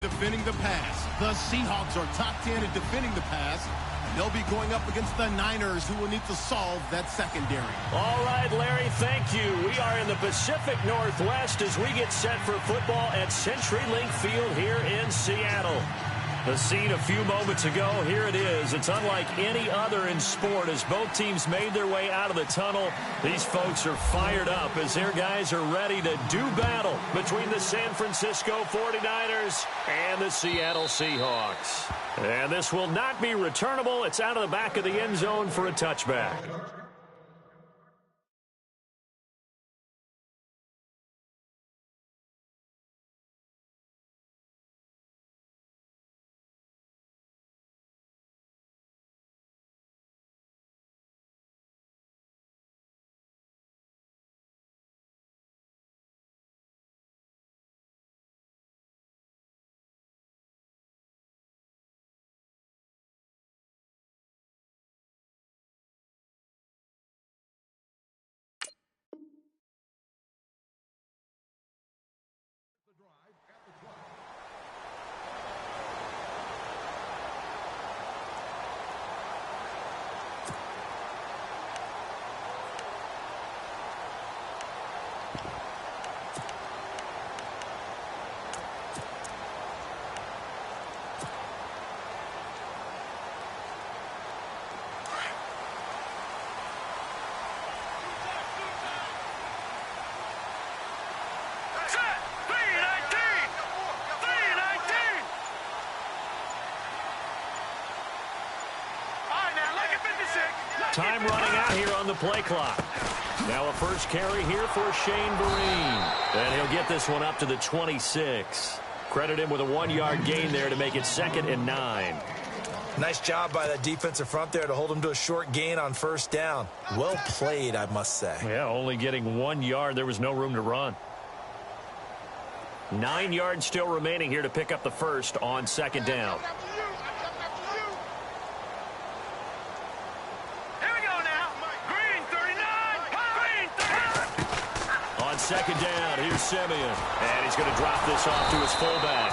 Defending the pass. The Seahawks are top 10 in defending the pass. They'll be going up against the Niners, who will need to solve that secondary. All right, Larry, thank you. We are in the Pacific Northwest as we get set for football at CenturyLink Field here in Seattle. The scene a few moments ago, here it is. It's unlike any other in sport as both teams made their way out of the tunnel. These folks are fired up as their guys are ready to do battle between the San Francisco 49ers and the Seattle Seahawks. And this will not be returnable. It's out of the back of the end zone for a touchback. Time running out here on the play clock. Now a first carry here for Shane Vereen. And he'll get this one up to the 26. Credit him with a 1-yard gain there to make it 2nd and 9. Nice job by that defensive front there to hold him to a short gain on first down. Well played, I must say. Yeah, only getting 1 yard. There was no room to run. 9 yards still remaining here to pick up the first on 2nd down. On 2nd down, here's Simeon. And he's going to drop this off to his fullback.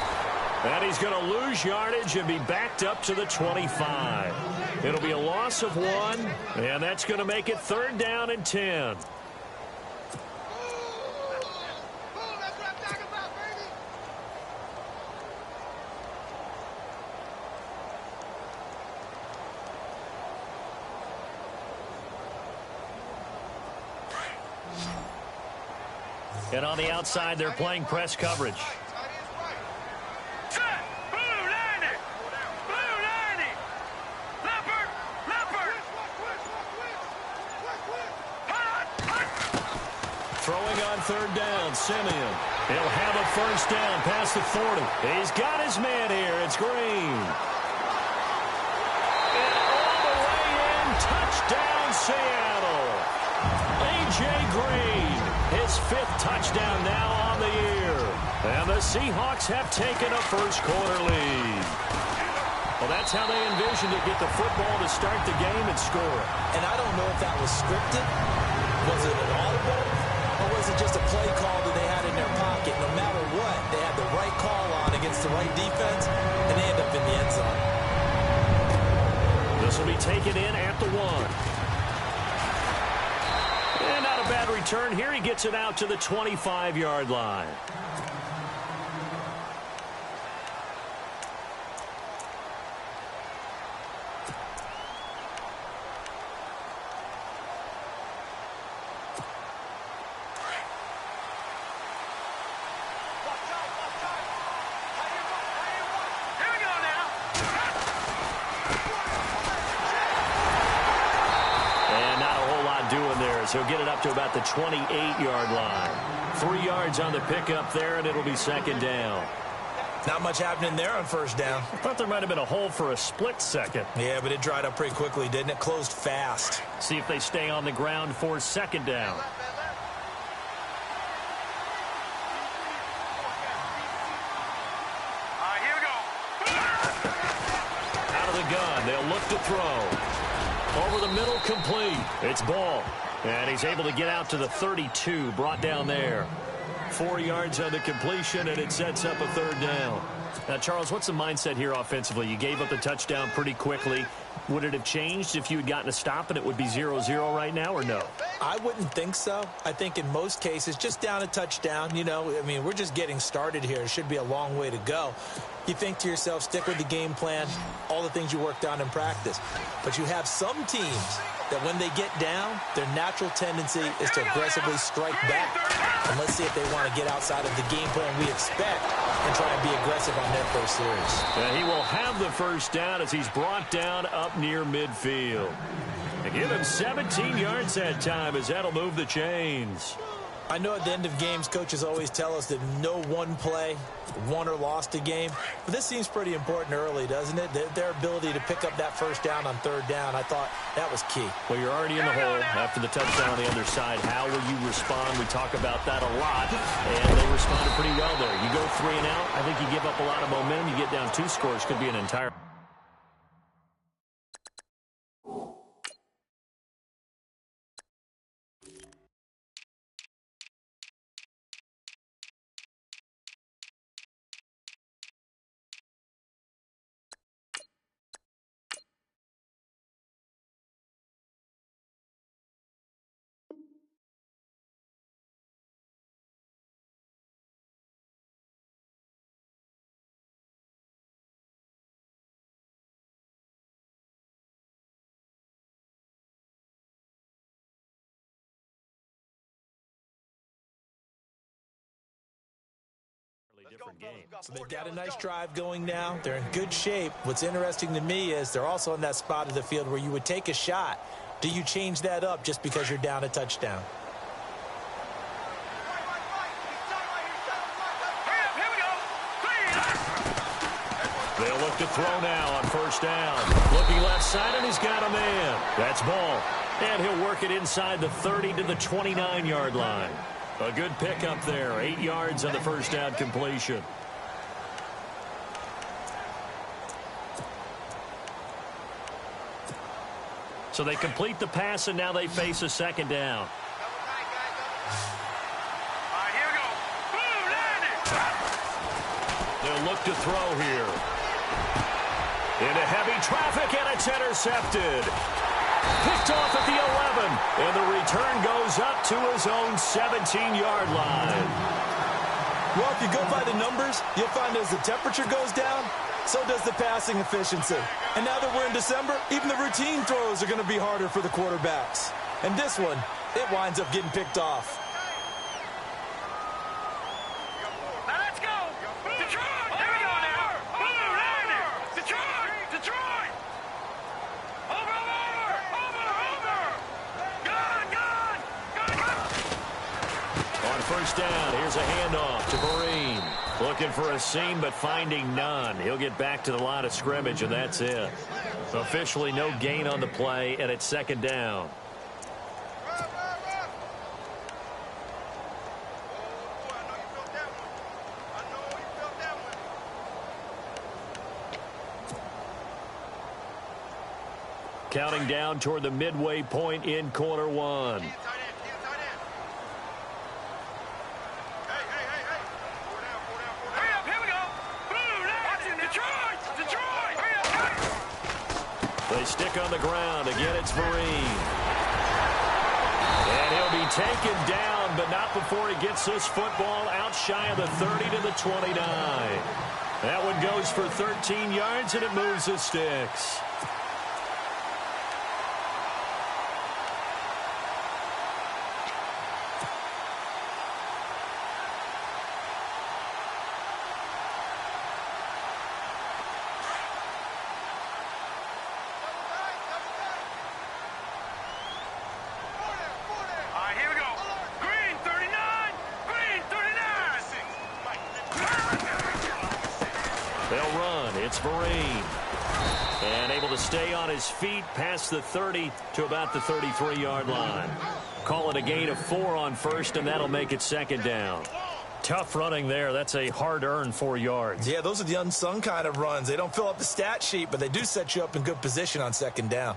And he's going to lose yardage and be backed up to the 25. It'll be a loss of 1, and that's going to make it 3rd down and 10. And on the outside, they're playing press coverage. Throwing on 3rd down, Simeon. He'll have a first down past the 40. He's got his man here. It's Green. And all the way in, touchdown, Seattle. A.J. Green, his 5th touchdown now on the year. And the Seahawks have taken a first-quarter lead. Well, that's how they envisioned to get the football to start the game and score. And I don't know if that was scripted. Was it an audible? Or was it just a play call that they had in their pocket? No matter what, they had the right call on against the right defense, and they end up in the end zone. This will be taken in at the 1. And not a bad return here. He gets it out to the 25-yard line. He'll get it up to about the 28-yard line. 3 yards on the pickup there, and it'll be 2nd down. Not much happening there on first down. I thought there might have been a hole for a split second. Yeah, but it dried up pretty quickly, didn't it? Closed fast. See if they stay on the ground for 2nd down. Here we go. Out of the gun, they'll look to throw. Over the middle, complete. It's Ball. And he's able to get out to the 32, brought down there. 4 yards on the completion, and it sets up a third down. Now, Charles, what's the mindset here offensively? You gave up the touchdown pretty quickly. Would it have changed if you had gotten a stop and it would be 0-0 right now, or no? I wouldn't think so. I think in most cases, just down a touchdown, you know, I mean, we're just getting started here. It should be a long way to go. You think to yourself, stick with the game plan, all the things you worked on in practice. But you have some teams that when they get down, their natural tendency is to aggressively strike back. And let's see if they want to get outside of the game plan we expect and try and be aggressive on their first series. And he will have the first down as he's brought down up near midfield. And give him 17 yards that time as that'll move the chains. I know at the end of games, coaches always tell us that no one play won or lost a game. But this seems pretty important early, doesn't it? Their ability to pick up that first down on third down, I thought that was key. Well, you're already in the hole after the touchdown on the other side. How will you respond? We talk about that a lot, and they responded pretty well there. You go 3 and out, I think you give up a lot of momentum. You get down 2 scores, could be an entire... different game. So they've got a nice drive going now. They're in good shape. What's interesting to me is they're also in that spot of the field where you would take a shot. Do you change that up just because you're down a touchdown? They'll look to throw now on first down. Looking left side, and he's got a man. That's ball. And he'll work it inside the 30 to the 29-yard line. A good pickup there. 8 yards on the first down completion. So they complete the pass, and now they face a second down. They'll look to throw here. Into heavy traffic, and it's intercepted. Picked off at the 11, and the return goes up to his own 17-yard line. Well, if you go by the numbers, you'll find as the temperature goes down, so does the passing efficiency. And now that we're in December, even the routine throws are going to be harder for the quarterbacks. And this one, it winds up getting picked off. First down, here's a handoff to Vereen. Looking for a seam, but finding none. He'll get back to the line of scrimmage, and that's it. Officially no gain on the play, and it's second down. Counting down toward the midway point in quarter one. They stick on the ground. Again, it's Vereen. And he'll be taken down, but not before he gets this football out shy of the 30 to the 29. That one goes for 13 yards, and it moves the sticks. They'll run. It's Vereen. And able to stay on his feet past the 30 to about the 33-yard line. Call it a gain of 4 on first, and that'll make it second down. Tough running there. That's a hard-earned 4 yards. Yeah, those are the unsung kind of runs. They don't fill up the stat sheet, but they do set you up in good position on second down.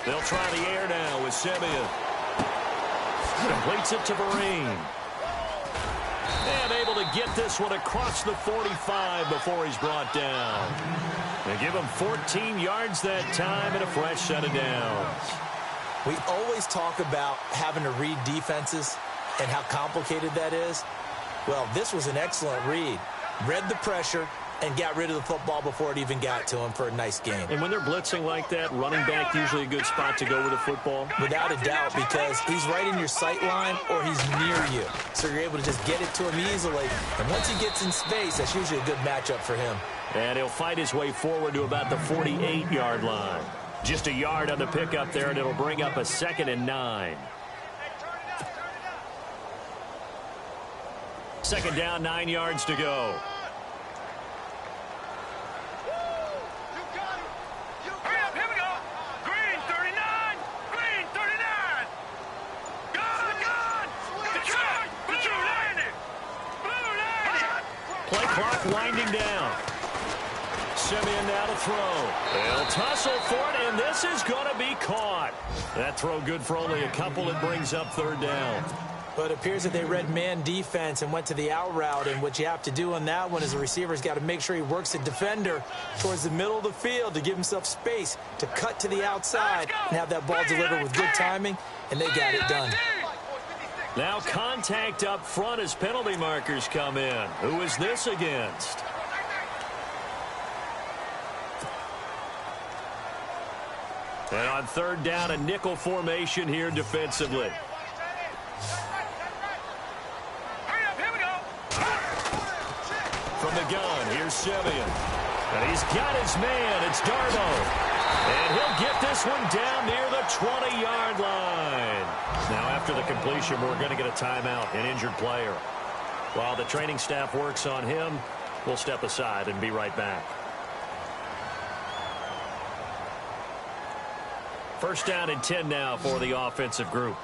They'll try the air now with Simeon. Completes it to Vereen. And able to get this one across the 45 before he's brought down. They give him 14 yards that time and a fresh set of downs. We always talk about having to read defenses and how complicated that is. Well, this was an excellent read. Read the pressure and got rid of the football before it even got to him for a nice game. And when they're blitzing like that, running back usually a good spot to go with the football? Without a doubt, because he's right in your sight line or he's near you. So you're able to just get it to him easily. And once he gets in space, that's usually a good matchup for him. And he'll fight his way forward to about the 48-yard line. Just a yard on the pickup there, and it'll bring up a 2nd and 9. 2nd down, 9 yards to go. Play clock winding down. Simeon now to throw. They'll tussle for it, and this is going to be caught. That throw good for only a couple. It brings up 3rd down. But it appears that they read man defense and went to the out route, and what you have to do on that one is the receiver's got to make sure he works the defender towards the middle of the field to give himself space to cut to the outside and have that ball delivered with good timing, and they got it done. Now contact up front as penalty markers come in. Who is this against? And on 3rd down, a nickel formation here defensively. From the gun, here's Simeon. And he's got his man. It's Darbo. And he'll get this one down near the 20-yard line. Now, after the completion, we're going to get a timeout, an injured player. While the training staff works on him, we'll step aside and be right back. 1st down and 10 now for the offensive group.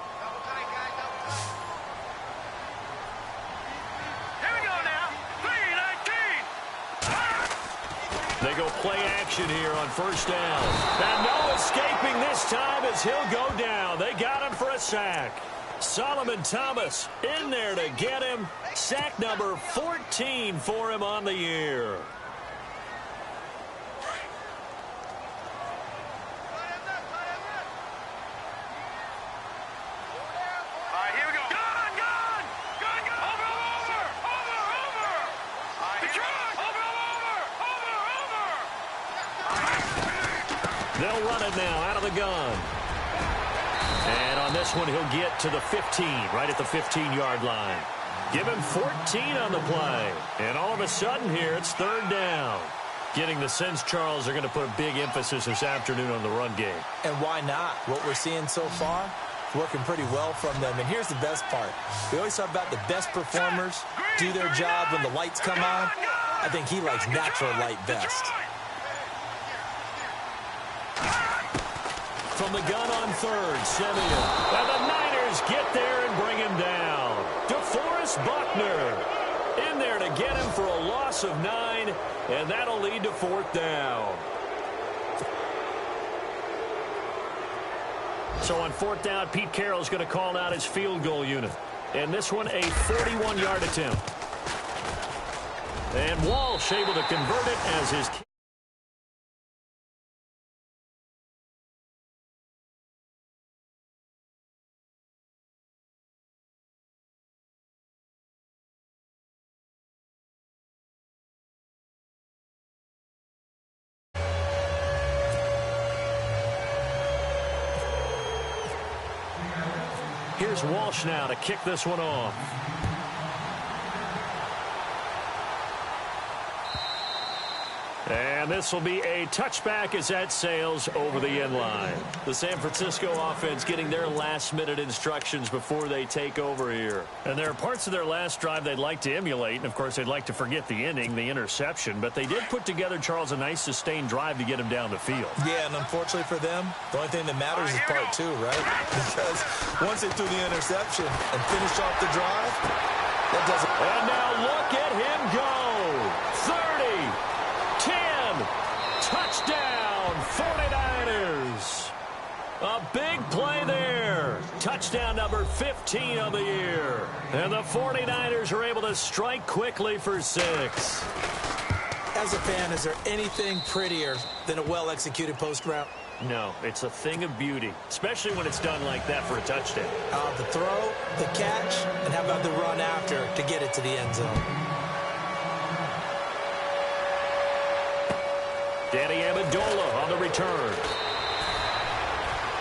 They go play action here on 1st down. And no escaping this time as he'll go down. They got him for a sack. Solomon Thomas in there to get him. Sack number 14 for him on the year. They'll run it now out of the gun. And on this one, he'll get to the 15, right at the 15-yard line. Give him 14 on the play. And all of a sudden here, it's 3rd down. Getting the sense, Charles, are going to put a big emphasis this afternoon on the run game. And why not? What we're seeing so far, working pretty well from them. And here's the best part. We always talk about the best performers do their job when the lights come on. I think he likes natural light best. From the gun on 3rd, Simeon. And the Niners get there and bring him down. DeForest Buckner in there to get him for a loss of 9, and that'll lead to 4th down. So on 4th down, Pete Carroll's going to call out his field goal unit. And this one, a 41-yard attempt. And Walsh able to convert it as his... Here's Walsh now to kick this one off. And this will be a touchback as that sails over the end line. The San Francisco offense getting their last-minute instructions before they take over here. And there are parts of their last drive they'd like to emulate. And, of course, they'd like to forget the ending, the interception. But they did put together, Charles, a nice sustained drive to get him down the field. Yeah, and unfortunately for them, the only thing that matters is part 2, right? Because once they threw the interception and finished off the drive, that doesn't... And now look at him go. 30. 10, touchdown, 49ers. A touchdown number 15 of the year. And the 49ers are able to strike quickly for 6. As a fan, is there anything prettier than a well-executed post route? No, it's a thing of beauty, especially when it's done like that for a touchdown. The throw, the catch, and how about the run after to get it to the end zone? Danny Amendola on the return.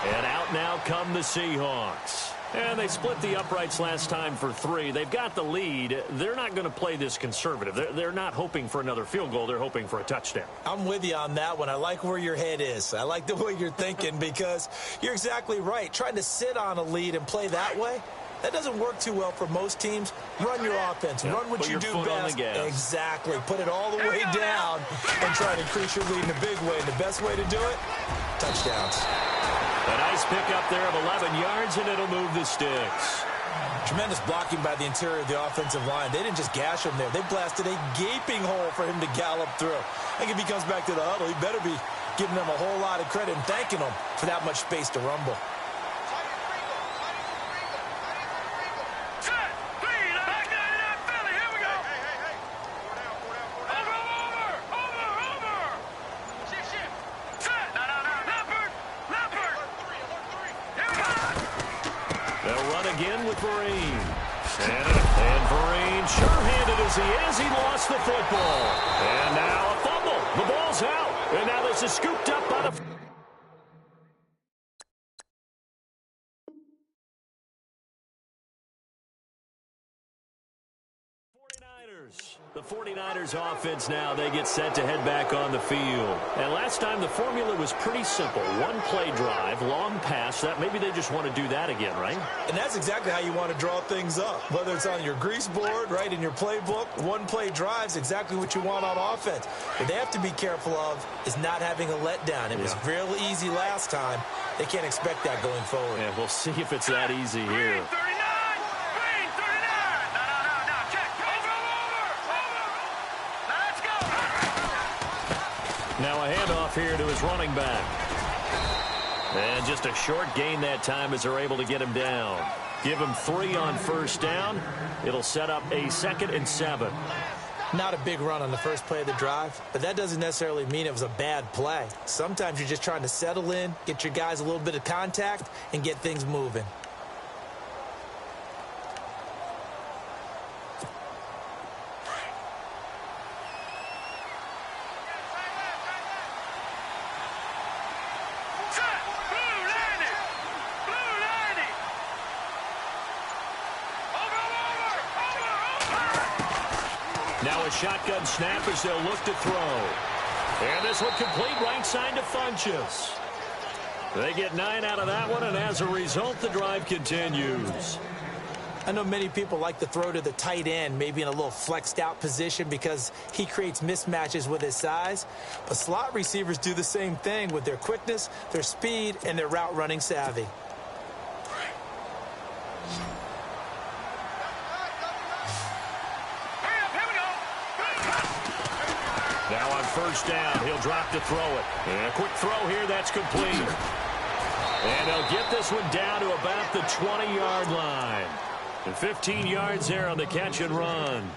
And out now come the Seahawks. And they split the uprights last time for 3. They've got the lead. They're not going to play this conservative. They're not hoping for another field goal. They're hoping for a touchdown. I'm with you on that one. I like where your head is. I like the way you're thinking because you're exactly right. Trying to sit on a lead and play that way, that doesn't work too well for most teams. Run your offense. Yeah, run what you do best. Exactly. Put it all the way down and try to increase your lead in a big way. And the best way to do it, touchdowns. A nice pickup there of 11 yards, and it'll move the sticks. Tremendous blocking by the interior of the offensive line. They didn't just gash him there. They blasted a gaping hole for him to gallop through. I think if he comes back to the huddle, he better be giving them a whole lot of credit and thanking them for that much space to rumble. And Vereen, sure-handed as he is, he lost the football. And now a fumble. The ball's out. And now this is scooped up by the 49ers. The 49ers offense now, they get set to head back on the field. And last time the formula was pretty simple. One play drive, long pass. That maybe they just want to do that again, right? And that's exactly how you want to draw things up. Whether it's on your grease board, right, in your playbook, one play drive is exactly what you want on offense. What they have to be careful of is not having a letdown. It was real easy last time. They can't expect that going forward. Yeah, we'll see if it's that easy here. Now a handoff here to his running back. And just a short gain that time as they're able to get him down. Give him 3 on first down. It'll set up a 2nd and 7. Not a big run on the first play of the drive, but that doesn't necessarily mean it was a bad play. Sometimes you're just trying to settle in, get your guys a little bit of contact, and get things moving. Now a shotgun snap as they'll look to throw. And this one complete right side to Funchess. They get 9 out of that one, and as a result, the drive continues. I know many people like to throw to the tight end, maybe in a little flexed out position because he creates mismatches with his size. But slot receivers do the same thing with their quickness, their speed, and their route running savvy. Now on first down, he'll drop to throw it. And a quick throw here, that's complete. And they'll get this one down to about the 20-yard line. And 15 yards there on the catch and run.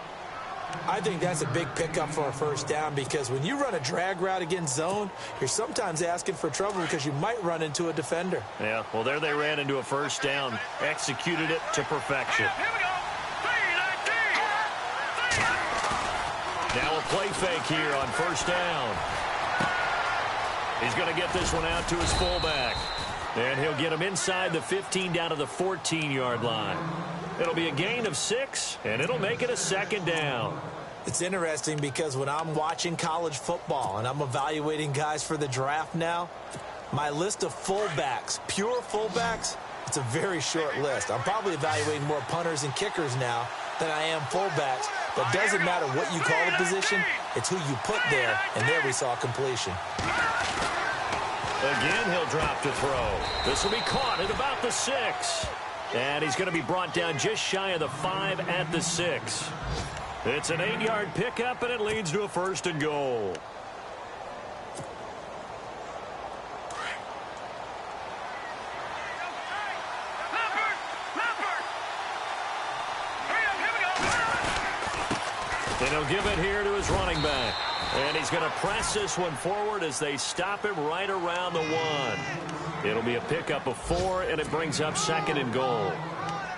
I think that's a big pickup for a first down because when you run a drag route against zone, you're sometimes asking for trouble because you might run into a defender. Yeah, well, there they ran into a first down, executed it to perfection. Now a play fake here on first down. He's going to get this one out to his fullback. And he'll get him inside the 15 down to the 14-yard line. It'll be a gain of 6, and it'll make it a 2nd down. It's interesting because when I'm watching college football and I'm evaluating guys for the draft now, my list of fullbacks, pure fullbacks, it's a very short list. I'm probably evaluating more punters and kickers now than I am fullbacks. But it doesn't matter what you call the position, it's who you put there, and there we saw completion. Again, he'll drop to throw. This will be caught at about the 6. And he's going to be brought down just shy of the 5 at the 6. It's an 8-yard pickup, and it leads to a 1st and goal. And he'll give it here to his running back. And he's going to press this one forward as they stop him right around the 1. It'll be a pickup of 4, and it brings up 2nd and goal.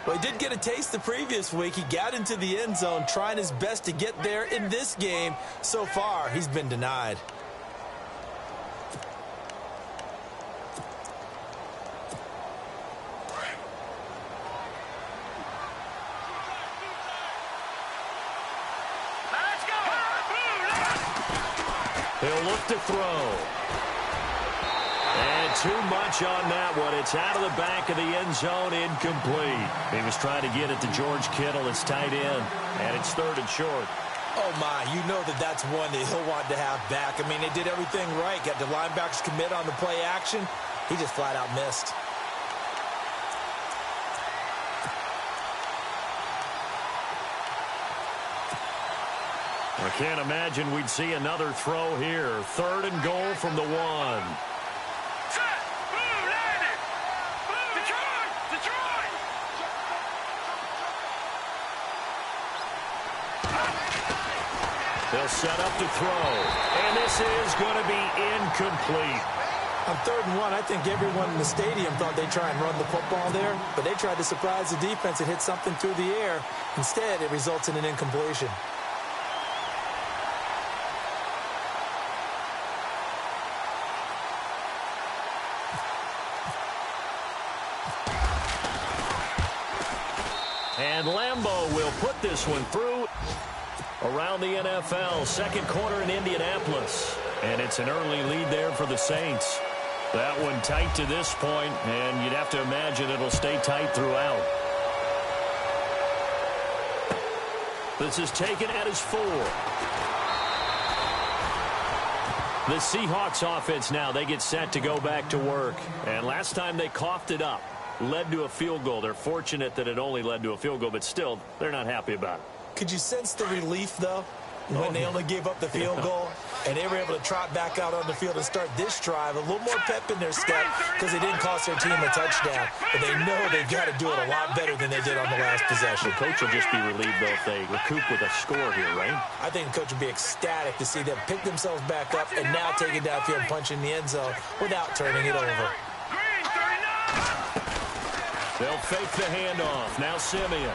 Well, he did get a taste the previous week. He got into the end zone trying his best to get there in this game. So far, he's been denied. He'll look to throw. And too much on that one. It's out of the back of the end zone, incomplete. He was trying to get it to George Kittle, his tight end, and it's 3rd and short. Oh, my, you know that's one that he'll want to have back. I mean, they did everything right. Got the linebackers commit on the play action. He just flat out missed. I can't imagine we'd see another throw here. 3rd and goal from the 1. They'll set up to throw. And this is going to be incomplete. On 3rd and 1, I think everyone in the stadium thought they'd try and run the football there, but they tried to surprise the defense and hit something through the air. Instead, it results in an incompletion. And Lambeau will put this one through. Around the NFL, 2nd quarter in Indianapolis. And it's an early lead there for the Saints. That one tight to this point, and you'd have to imagine it'll stay tight throughout. This is taken at his 4. The Seahawks offense now, they get set to go back to work. And last time they coughed it up, led to a field goal. They're fortunate that it only led to a field goal, but still, they're not happy about it. Could you sense the relief, though, when they only gave up the field goal and they were able to trot back out on the field and start this drive? A little more pep in their step because they didn't cost their team a touchdown. But they know they've got to do it a lot better than they did on the last possession. The coach will just be relieved, though, if they recoup with a score here, right? I think the coach would be ecstatic to see them pick themselves back up and now take it downfield and punch in the end zone without turning it over. They'll fake the handoff. Now Simeon.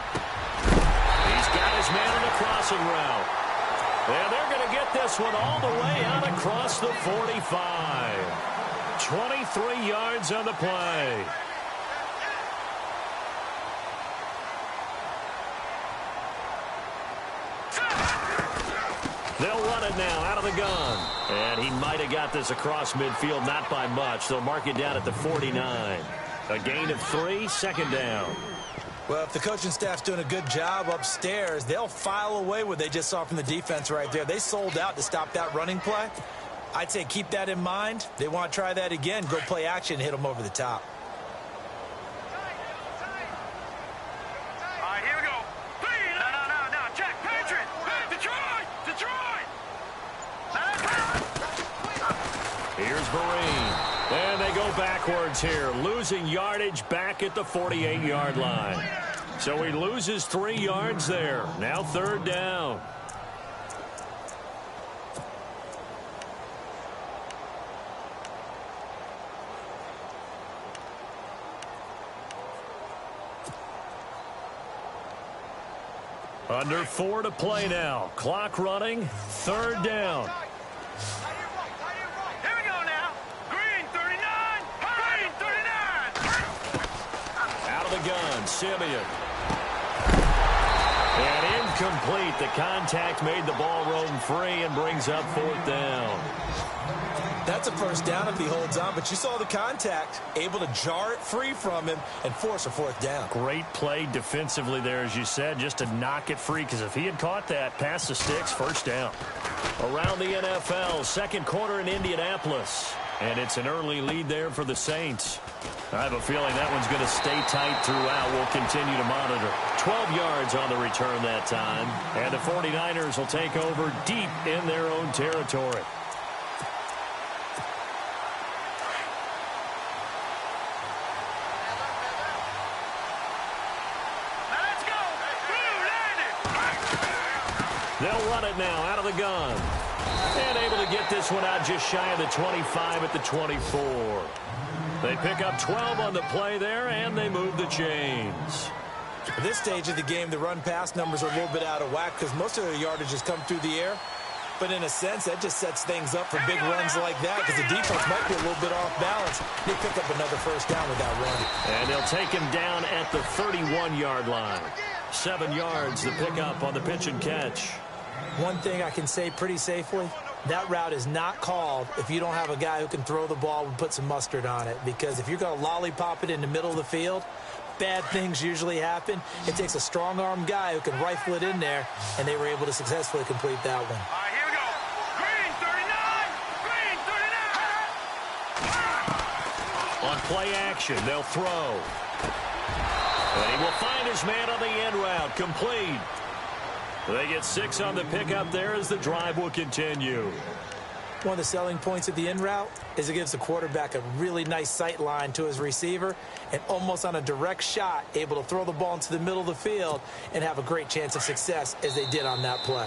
He's got his man on the crossing route. And they're going to get this one all the way out across the 45. 23 yards on the play. They'll run it now out of the gun. And he might have got this across midfield, not by much. They'll mark it down at the 49. A gain of 3, 2nd down. Well, if the coaching staff's doing a good job upstairs, they'll file away what they just saw from the defense right there. They sold out to stop that running play. I'd say keep that in mind. They want to try that again. Go play action and hit them over the top. All right, here we go. No. Check. Patriot. Detroit. Here's Vereen. And they go backwards here, losing yardage back at the 48-yard line. So he loses 3 yards there. Now 3rd down. Under 4 to play now. Clock running. 3rd down. Gun, Simeon. And incomplete. The contact made the ball roam free and brings up 4th down. That's a 1st down if he holds on, but you saw the contact, able to jar it free from him and force a 4th down. Great play defensively there, as you said, just to knock it free, because if he had caught that, past the sticks, 1st down. Around the NFL, 2nd quarter in Indianapolis. And it's an early lead there for the Saints. I have a feeling that one's going to stay tight throughout. We'll continue to monitor. 12 yards on the return that time. And the 49ers will take over deep in their own territory. They'll run it now out of the gun. And able to get this one out just shy of the 25 at the 24. They pick up 12 on the play there, and they move the chains. At this stage of the game, the run-pass numbers are a little bit out of whack because most of their yardage has come through the air. But in a sense, that just sets things up for big runs like that because the defense might be a little bit off balance. They pick up another first down with that run. And they'll take him down at the 31-yard line. 7 yards to pick up on the pitch and catch. One thing I can say pretty safely, that route is not called if you don't have a guy who can throw the ball and put some mustard on it. Because if you're going to lollipop it in the middle of the field, bad things usually happen. It takes a strong-arm guy who can rifle it in there, and they were able to successfully complete that one. All right, here we go. Green 39. Green 39. On play action, they'll throw. And he will find his man on the end route. Complete. They get 6 on the pickup there as the drive will continue. One of the selling points of the in route is it gives the quarterback a really nice sight line to his receiver and almost on a direct shot able to throw the ball into the middle of the field and have a great chance of success as they did on that play.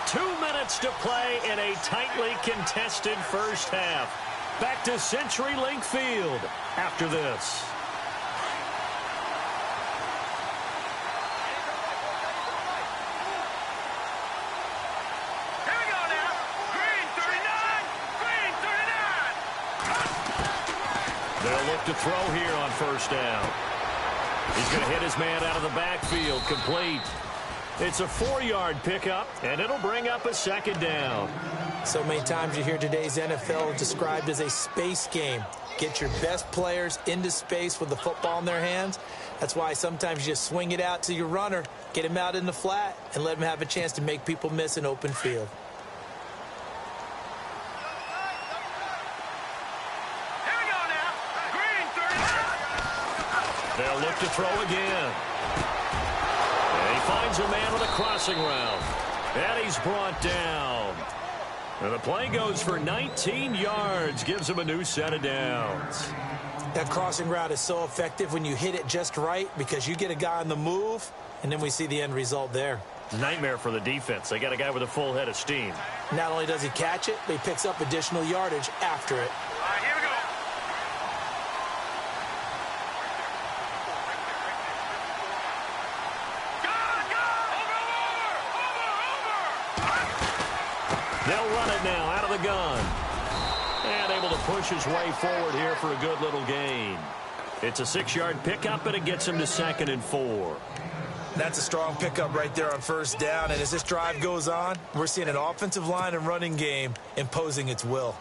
2 minutes to play in a tightly contested first half. Back to CenturyLink Field after this. They'll look to throw here on first down. He's going to hit his man out of the backfield. Complete. It's a 4-yard pickup, and it'll bring up a second down. So many times you hear today's NFL described as a space game. Get your best players into space with the football in their hands. That's why sometimes you just swing it out to your runner, get him out in the flat, and let him have a chance to make people miss an open field. They'll look to throw again. And he finds a man with a crossing route. And he's brought down. And the play goes for 19 yards. Gives him a new set of downs. That crossing route is so effective when you hit it just right because you get a guy on the move, and then we see the end result there. Nightmare for the defense. They got a guy with a full head of steam. Not only does he catch it, but he picks up additional yardage after it. All right, here we go. They'll run it now out of the gun. And able to push his way forward here for a good little gain. It's a 6-yard pickup, and it gets him to 2nd and 4. That's a strong pickup right there on first down. And as this drive goes on, we're seeing an offensive line and running game imposing its will.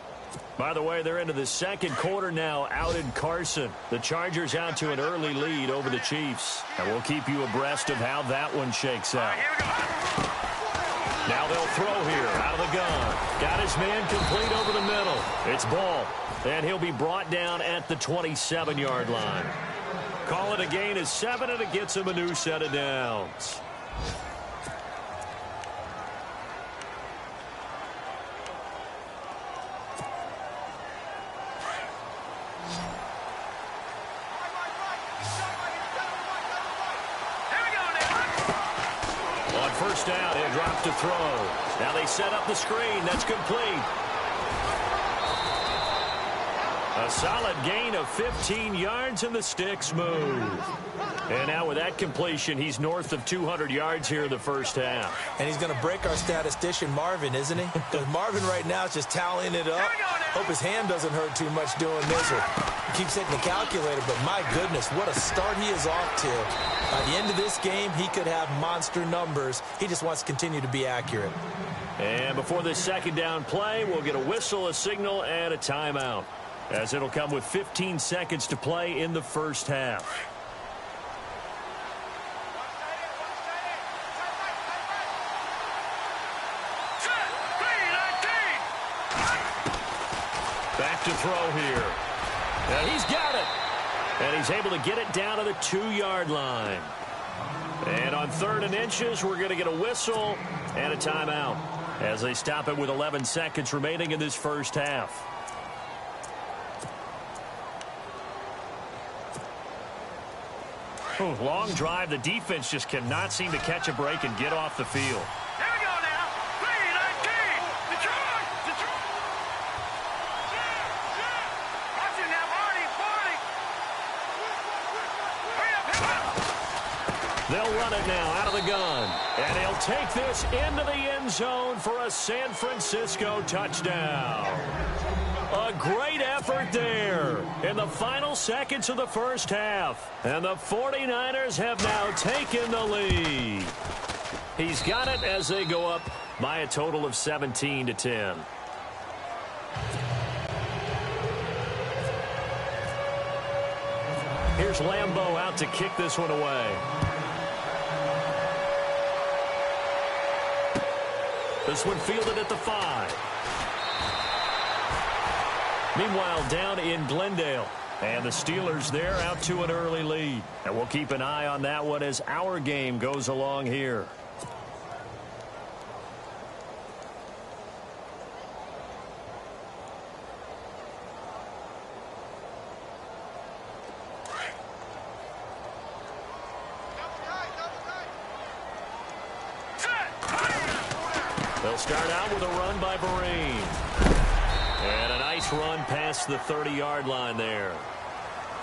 By the way, they're into the second quarter now out in Carson. The Chargers out to an early lead over the Chiefs. And we'll keep you abreast of how that one shakes out. Here we go. Now they'll throw here out of the gun. Got his man complete over the middle. It's Ball. And he'll be brought down at the 27-yard line. Call it a gain of 7, and it gets him a new set of downs. On first down, he'll drop to throw. Now they set up the screen. That's complete. A solid gain of 15 yards, and the sticks move. And now with that completion, he's north of 200 yards here in the first half. And he's going to break our statistician, Marvin, isn't he? Because Marvin right now is just tallying it up. Hope his hand doesn't hurt too much doing this. Or he keeps hitting the calculator, but my goodness, what a start he is off to. By the end of this game, he could have monster numbers. He just wants to continue to be accurate. And before this second down play, we'll get a whistle, a signal, and a timeout, as it'll come with 15 seconds to play in the first half. Back to throw here. And he's got it. And he's able to get it down to the 2-yard line. And on 3rd and inches, we're going to get a whistle and a timeout as they stop it with 11 seconds remaining in this first half. Long drive. The defense just cannot seem to catch a break and get off the field. Here we go now. 3-19. Detroit. Detroit. Watch it now, Barney. Hurry up. They'll run it now out of the gun. And he'll take this into the end zone for a San Francisco touchdown. A great effort there in the final seconds of the first half. And the 49ers have now taken the lead. He's got it as they go up by a total of 17-10. Here's Lambeau out to kick this one away. This one fielded at the 5. Meanwhile, down in Glendale. And the Steelers there out to an early lead. And we'll keep an eye on that one as our game goes along here. They'll start out with a run by Vereen. And a nice run past the 30-yard line there.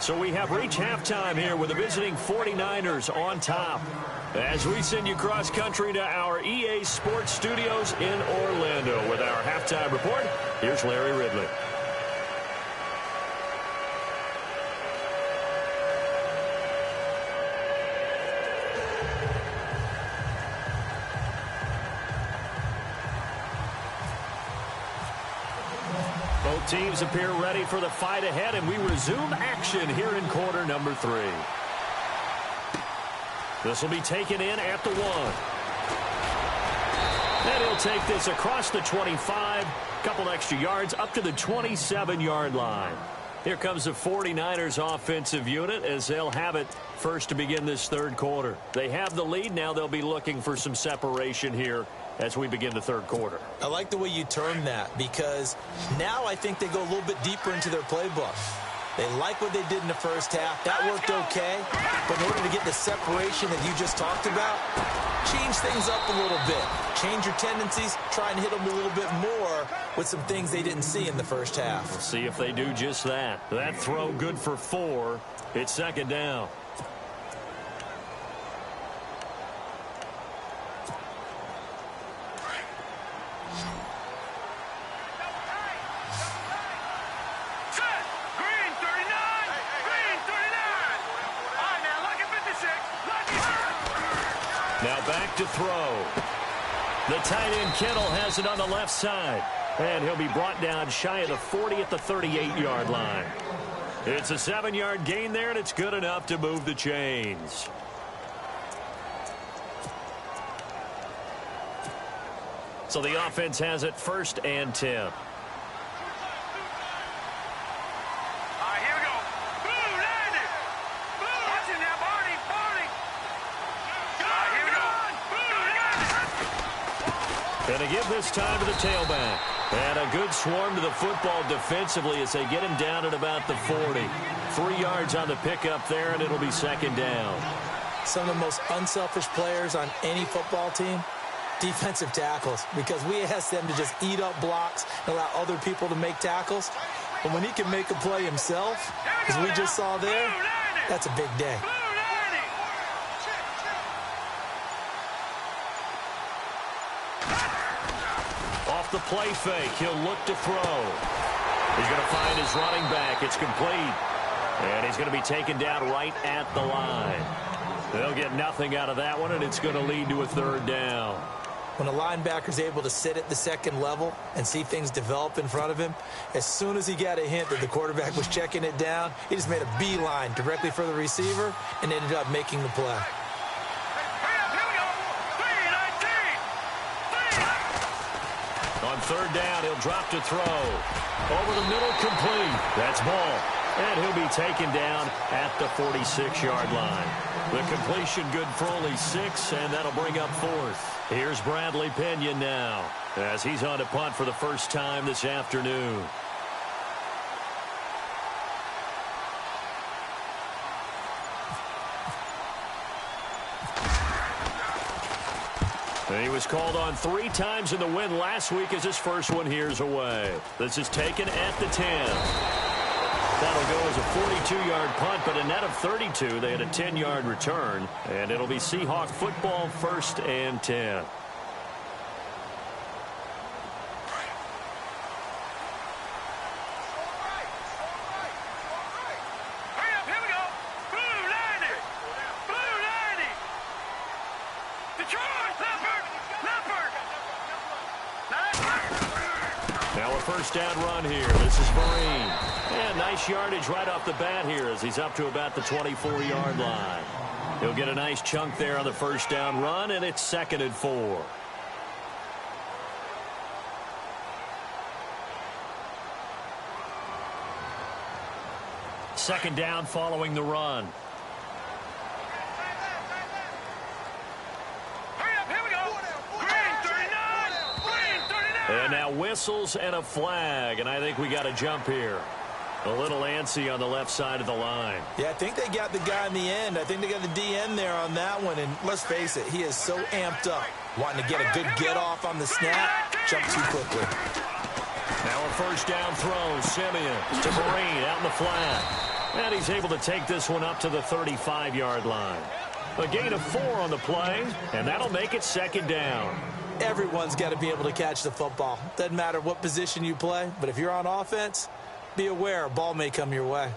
So we have reached halftime here with the visiting 49ers on top. As we send you cross-country to our EA Sports Studios in Orlando with our halftime report, here's Larry Ridley. Both teams appear ready for the fight ahead, and we resume action here in quarter number 3. This will be taken in at the 1. And he'll take this across the 25, couple extra yards up to the 27-yard line. Here comes the 49ers offensive unit as they'll have it first to begin this third quarter. They have the lead. Now they'll be looking for some separation here as we begin the third quarter. I like the way you term that, because now I think they go a little bit deeper into their playbook. They like what they did in the first half. That worked okay. But in order to get the separation that you just talked about, change things up a little bit. Change your tendencies. Try and hit them a little bit more with some things they didn't see in the first half. We'll see if they do just that. That throw good for 4. It's second down. Now back to throw. The tight end Kittle has it on the left side. And he'll be brought down shy of the 40 at the 38-yard line. It's a 7-yard gain there, and it's good enough to move the chains. So the offense has it first and 10. And to give this time to the tailback. And a good swarm to the football defensively as they get him down at about the 40. 3 yards on the pickup there, and it'll be second down. Some of the most unselfish players on any football team, defensive tackles, because we ask them to just eat up blocks and allow other people to make tackles. But when he can make a play himself, as we just saw there, that's a big day. Off the play fake, he'll look to throw. He's going to find his running back. It's complete. And he's going to be taken down right at the line. They'll get nothing out of that one, and it's going to lead to a third down. When a linebacker's able to sit at the second level and see things develop in front of him, as soon as he got a hint that the quarterback was checking it down, he just made a beeline directly for the receiver and ended up making the play. On third down, he'll drop to throw. Over the middle, complete. That's ball. And he'll be taken down at the 46-yard line. The completion good for only 6, and that'll bring up fourth. Here's Bradley Pinion now as he's on to punt for the first time this afternoon. He was called on 3 times in the win last week as his first one here's away. This is taken at the 10. That'll go as a 42-yard punt, but a net of 32. They had a 10-yard return, and it'll be Seahawk football, 1st and 10. Now a first down run here. This is Vereen. And nice yardage right off the bat here as he's up to about the 24-yard line. He'll get a nice chunk there on the first down run, and it's 2nd and 4. Second down following the run. And now whistles and a flag, and I think we got a jump here. A little antsy on the left side of the line. Yeah, I think they got the guy in the end. I think they got the DN there on that one, and let's face it, he is so amped up, wanting to get a good get-off on the snap, jump too quickly. Now a first down throw, Simeon to Vereen out in the flat. And he's able to take this one up to the 35-yard line. A gain of 4 on the play, and that'll make it 2nd down. Everyone's got to be able to catch the football. Doesn't matter what position you play, but if you're on offense, be aware a ball may come your way.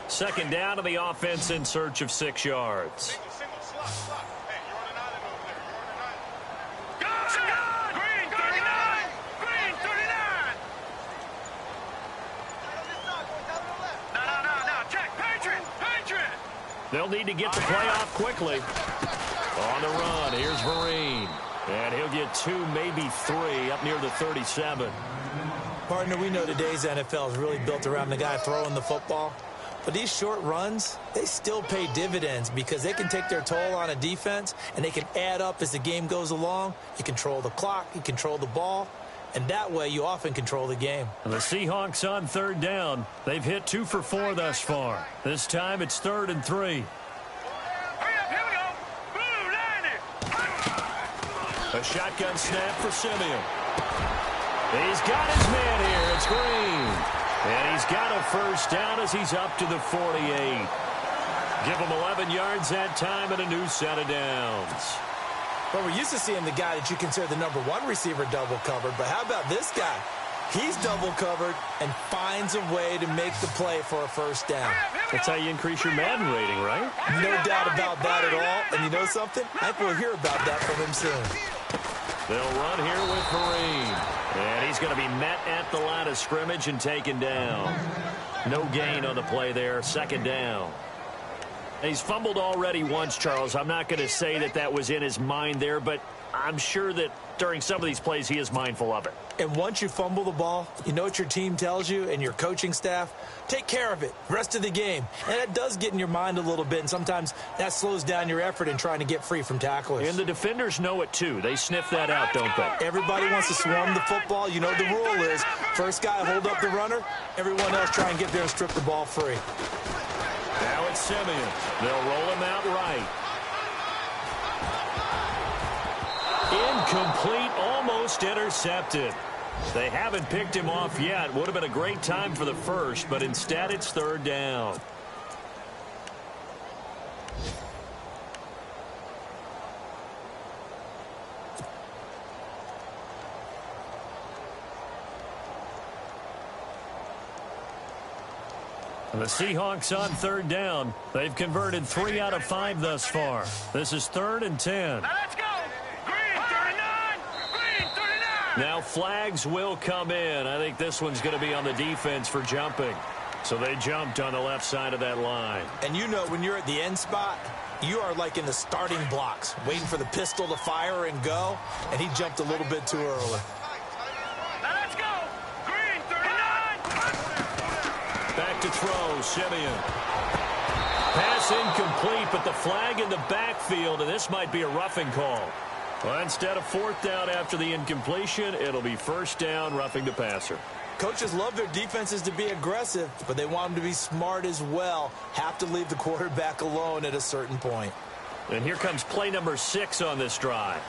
Second down to the offense in search of 6 yards. They'll need to get the play off quickly. On the run, here's Vereen. And he'll get 2, maybe 3, up near the 37. Partner, we know today's NFL is really built around the guy throwing the football. But these short runs, they still pay dividends because they can take their toll on a defense, and they can add up as the game goes along. You control the clock, you control the ball, and that way you often control the game. The Seahawks on 3rd down. They've hit 2 for 4 thus far. This time it's 3rd and 3. A shotgun snap for Simeon. He's got his man here. It's Green. And he's got a first down as he's up to the 48. Give him 11 yards that time and a new set of downs. Well, we're used to seeing the guy that you consider the #1 receiver double covered, but how about this guy? He's double covered and finds a way to make the play for a first down. That's how you increase your Madden rating, right? No doubt about that at all. And you know something? I think we'll hear about that from him soon. They'll run here with Vereen. And he's going to be met at the line of scrimmage and taken down. No gain on the play there. 2nd down. He's fumbled already once, Charles. I'm not going to say that that was in his mind there, but I'm sure that during some of these plays he is mindful of it. And once you fumble the ball, you know what your team tells you and your coaching staff? Take care of it. Rest of the game. And it does get in your mind a little bit, and sometimes that slows down your effort in trying to get free from tacklers. And the defenders know it, too. They sniff that out, don't they? Everybody wants to swarm the football. You know the rule is first guy hold up the runner, everyone else try and get there and strip the ball free. Now it's Simeon. They'll roll him out right. Incomplete, almost intercepted. They haven't picked him off yet. Would have been a great time for the first, but instead it's 3rd down. The Seahawks on 3rd down. They've converted 3 out of 5 thus far. This is 3rd and 10. Now let's go. Green 39. Green 39. Now flags will come in. I think this one's going to be on the defense for jumping. So they jumped on the left side of that line. And you know when you're at the end spot, you are like in the starting blocks, waiting for the pistol to fire and go, and he jumped a little bit too early. Now let's go. Green 39. Back to throw, Simeon. Pass incomplete, but the flag in the backfield, and this might be a roughing call. Well, instead of 4th down after the incompletion, it'll be 1st down, roughing the passer. Coaches love their defenses to be aggressive, but they want them to be smart as well. Have to leave the quarterback alone at a certain point. And here comes play number 6 on this drive.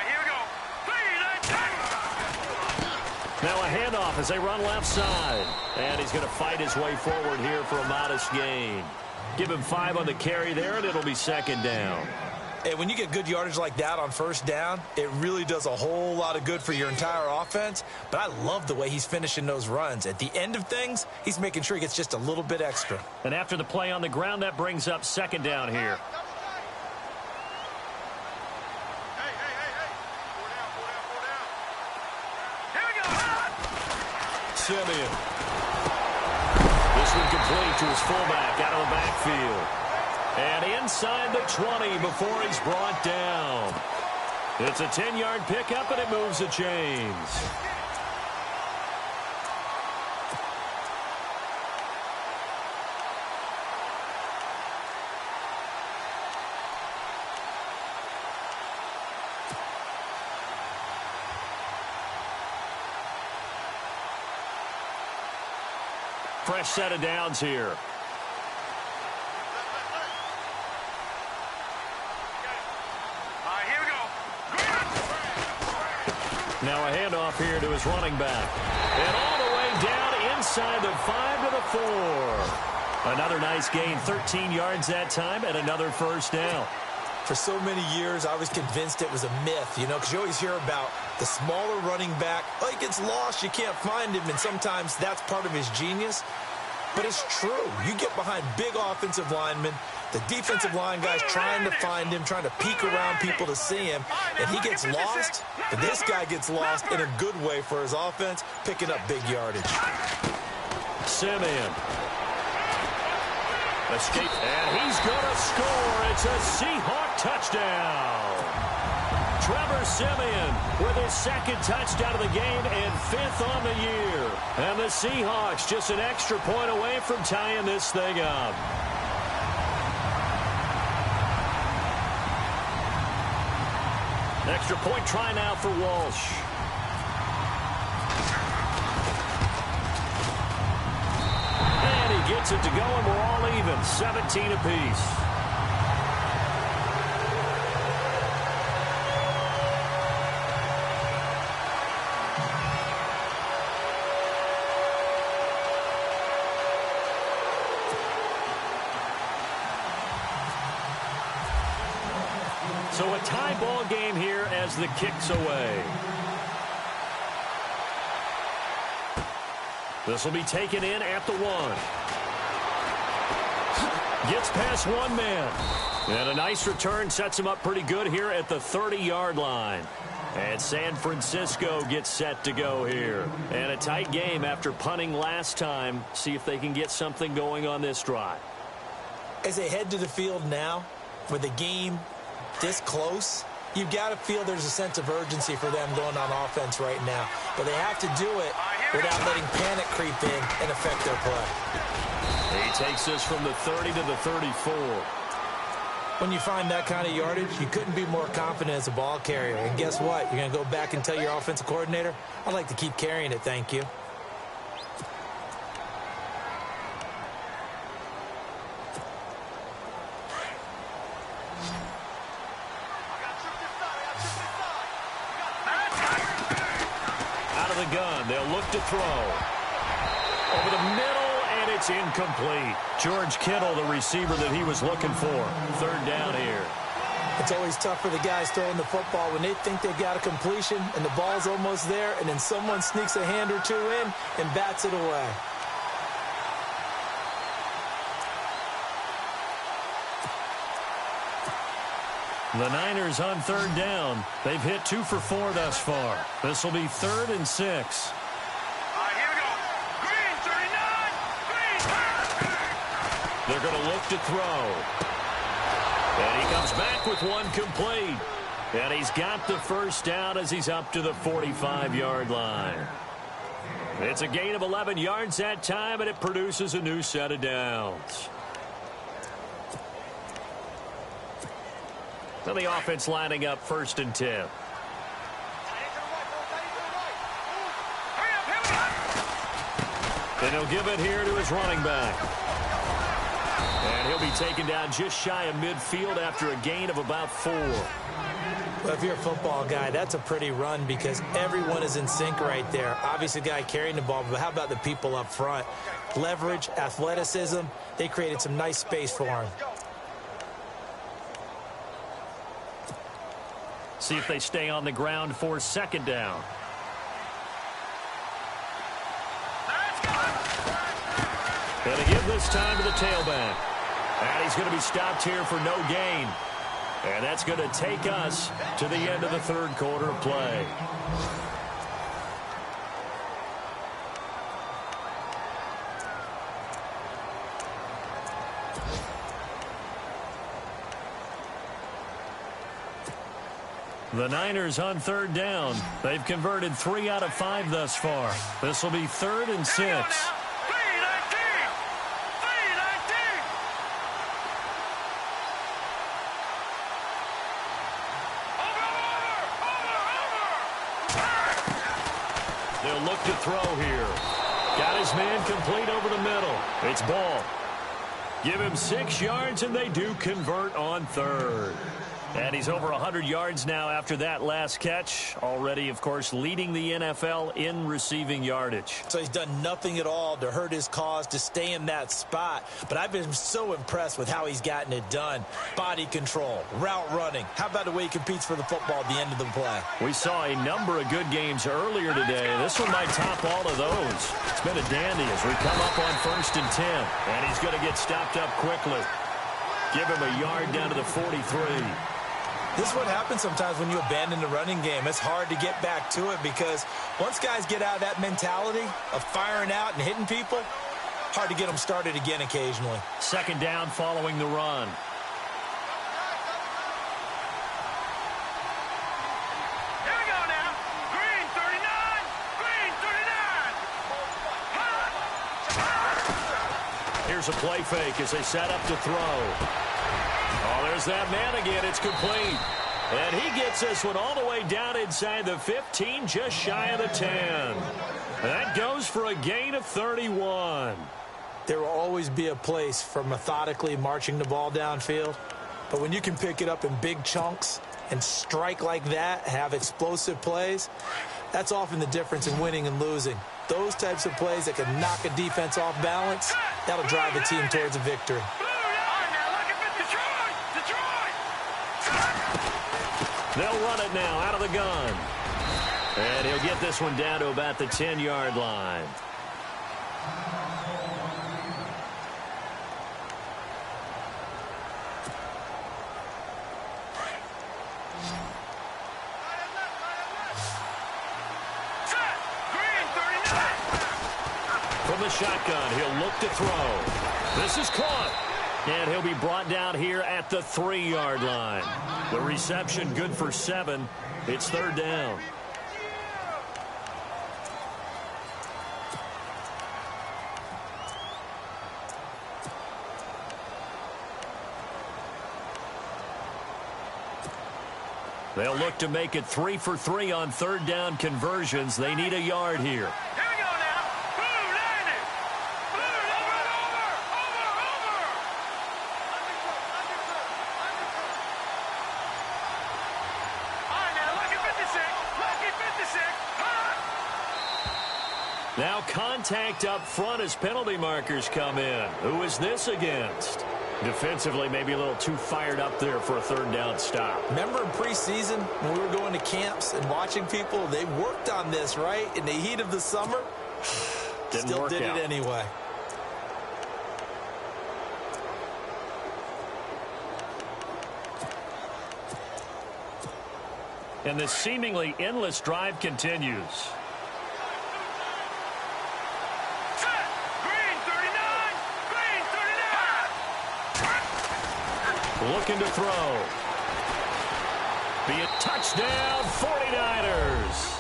Here we go. Now a handoff as they run left side. And he's going to fight his way forward here for a modest gain. Give him 5 on the carry there, and it'll be second down. And when you get good yardage like that on first down, it really does a whole lot of good for your entire offense. But I love the way he's finishing those runs. At the end of things, he's making sure he gets just a little bit extra. And after the play on the ground, that brings up second down here. Hey. 4 down. Here we go. Simeon. This one complete to his fullback out of the backfield. And inside the 20 before he's brought down. It's a 10-yard pickup, and it moves the chains. Fresh set of downs here. Now a handoff here to his running back. And all the way down inside the 5 to the 4. Another nice gain, 13 yards that time, and another first down. For so many years, I was convinced it was a myth, because you always hear about the smaller running back. Oh, he gets lost, you can't find him, and sometimes that's part of his genius. But it's true. You get behind big offensive linemen, the defensive line guys trying to find him, trying to peek around people to see him, and he gets lost. But this guy gets lost in a good way for his offense, picking up big yardage. Simeon. Escape, and he's going to score. It's a Seahawk touchdown. Trevor Simeon with his second touchdown of the game and 5th on the year. And the Seahawks just an extra point away from tying this thing up. Extra point try now for Walsh. And he gets it to go, and we're all even, 17 apiece. So a tie ball game here as the kick's away. This will be taken in at the 1. Gets past one man. And a nice return sets him up pretty good here at the 30-yard line. And San Francisco gets set to go here. And a tight game after punting last time. See if they can get something going on this drive. As they head to the field now, with the game this close, you've got to feel there's a sense of urgency for them going on offense right now. But they have to do it without letting panic creep in and affect their play. He takes this from the 30 to the 34. When you find that kind of yardage, you couldn't be more confident as a ball carrier. And guess what? You're going to go back and tell your offensive coordinator, I'd like to keep carrying it, thank you. Gun. They'll look to throw. Over the middle, and it's incomplete. George Kittle, the receiver that he was looking for. 3rd down here. It's always tough for the guys throwing the football when they think they've got a completion and the ball's almost there, and then someone sneaks a hand or two in and bats it away. The Niners on 3rd down. They've hit 2 for 4 thus far. This will be 3rd and 6. Here we go. Green, 39. Green. They're going to look to throw. And he comes back with one complete. And he's got the first down as he's up to the 45-yard line. It's a gain of 11 yards that time, and it produces a new set of downs. So the offense lining up 1st and 10. And he'll give it here to his running back. And he'll be taken down just shy of midfield after a gain of about 4. Well, if you're a football guy, that's a pretty run because everyone is in sync right there. Obviously, the guy carrying the ball, but how about the people up front? Leverage, athleticism, they created some nice space for him. See if they stay on the ground for second down. Going to give this time to the tailback. And he's going to be stopped here for no gain. And that's going to take us to the end of the third quarter of play. The Niners on third down. They've converted 3 out of 5 thus far. This will be 3rd and 6. They'll look to throw here. Got his man complete over the middle. It's ball. Give him 6 yards, and they do convert on 3rd. And he's over 100 yards now after that last catch. Already, of course, leading the NFL in receiving yardage. So he's done nothing at all to hurt his cause, to stay in that spot. But I've been so impressed with how he's gotten it done. Body control, route running. How about the way he competes for the football at the end of the play? We saw a number of good games earlier today. This one might top all of those. It's been a dandy as we come up on 1st and 10. And he's going to get stopped up quickly. Give him a yard down to the 43. This is what happens sometimes when you abandon the running game. It's hard to get back to it because once guys get out of that mentality of firing out and hitting people, hard to get them started again occasionally. Second down following the run. Here we go now. Green 39. Green 39. Here's a play fake as they set up to throw. Oh, there's that man again. It's complete. And he gets this one all the way down inside the 15, just shy of the 10. That goes for a gain of 31. There will always be a place for methodically marching the ball downfield. But when you can pick it up in big chunks and strike like that, have explosive plays, that's often the difference in winning and losing. Those types of plays that can knock a defense off balance, that'll drive a team towards a victory. They'll run it now out of the gun. And he'll get this one down to about the 10-yard line. From the shotgun, he'll look to throw. This is caught. And he'll be brought down here at the 3-yard line. The reception good for 7. It's 3rd down. They'll look to make it 3 for 3 on 3rd down conversions. They need a yard here. Now contact up front as penalty markers come in. Who is this against? Defensively, maybe a little too fired up there for a 3rd down stop. Remember in preseason when we were going to camps and watching people, they worked on this, right? In the heat of the summer, still did it anyway. And this seemingly endless drive continues. Looking to throw. Be a touchdown, 49ers.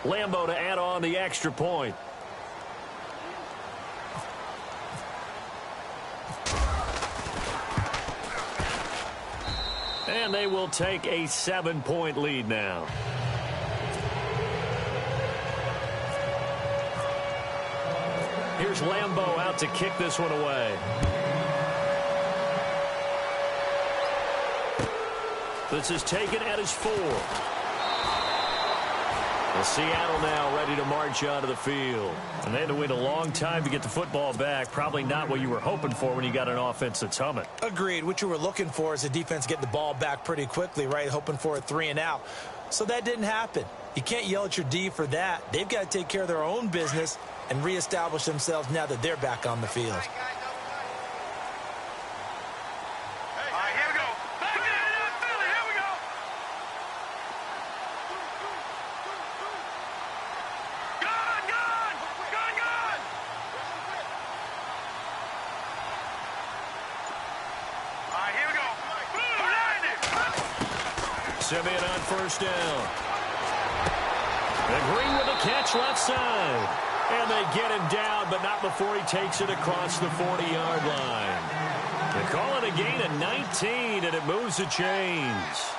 Lambeau to add on the extra point. And they will take a 7-point lead now. Here's Lambeau out to kick this one away. This is taken at his 4. Well, Seattle now ready to march onto the field. And they had to wait a long time to get the football back. Probably not what you were hoping for when you got an offense that's humming. Agreed. What you were looking for is the defense getting the ball back pretty quickly, right? Hoping for a 3 and out. So that didn't happen. You can't yell at your D for that. They've got to take care of their own business and reestablish themselves now that they're back on the field. Simeon on first down. And Green with a catch left side. And they get him down, but not before he takes it across the 40-yard line. They call it a gain of 19, and it moves the chains.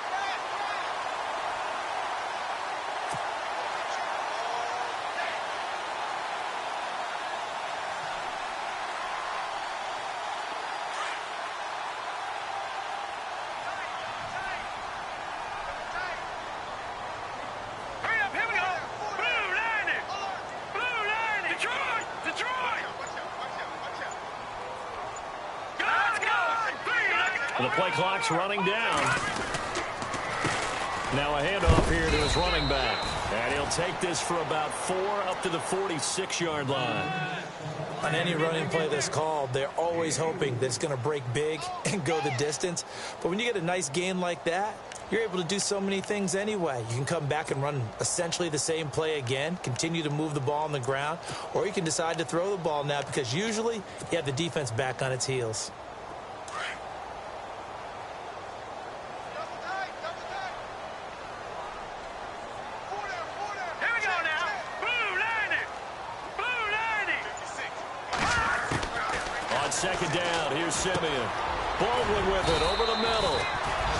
The play clock's running down. Now a handoff here to his running back. And he'll take this for about 4 up to the 46-yard line. On any running play that's called, they're always hoping that it's going to break big and go the distance. But when you get a nice gain like that, you're able to do so many things anyway. You can come back and run essentially the same play again, continue to move the ball on the ground, or you can decide to throw the ball now because usually you have the defense back on its heels. Second down, here's Simeon. Baldwin with it over the middle.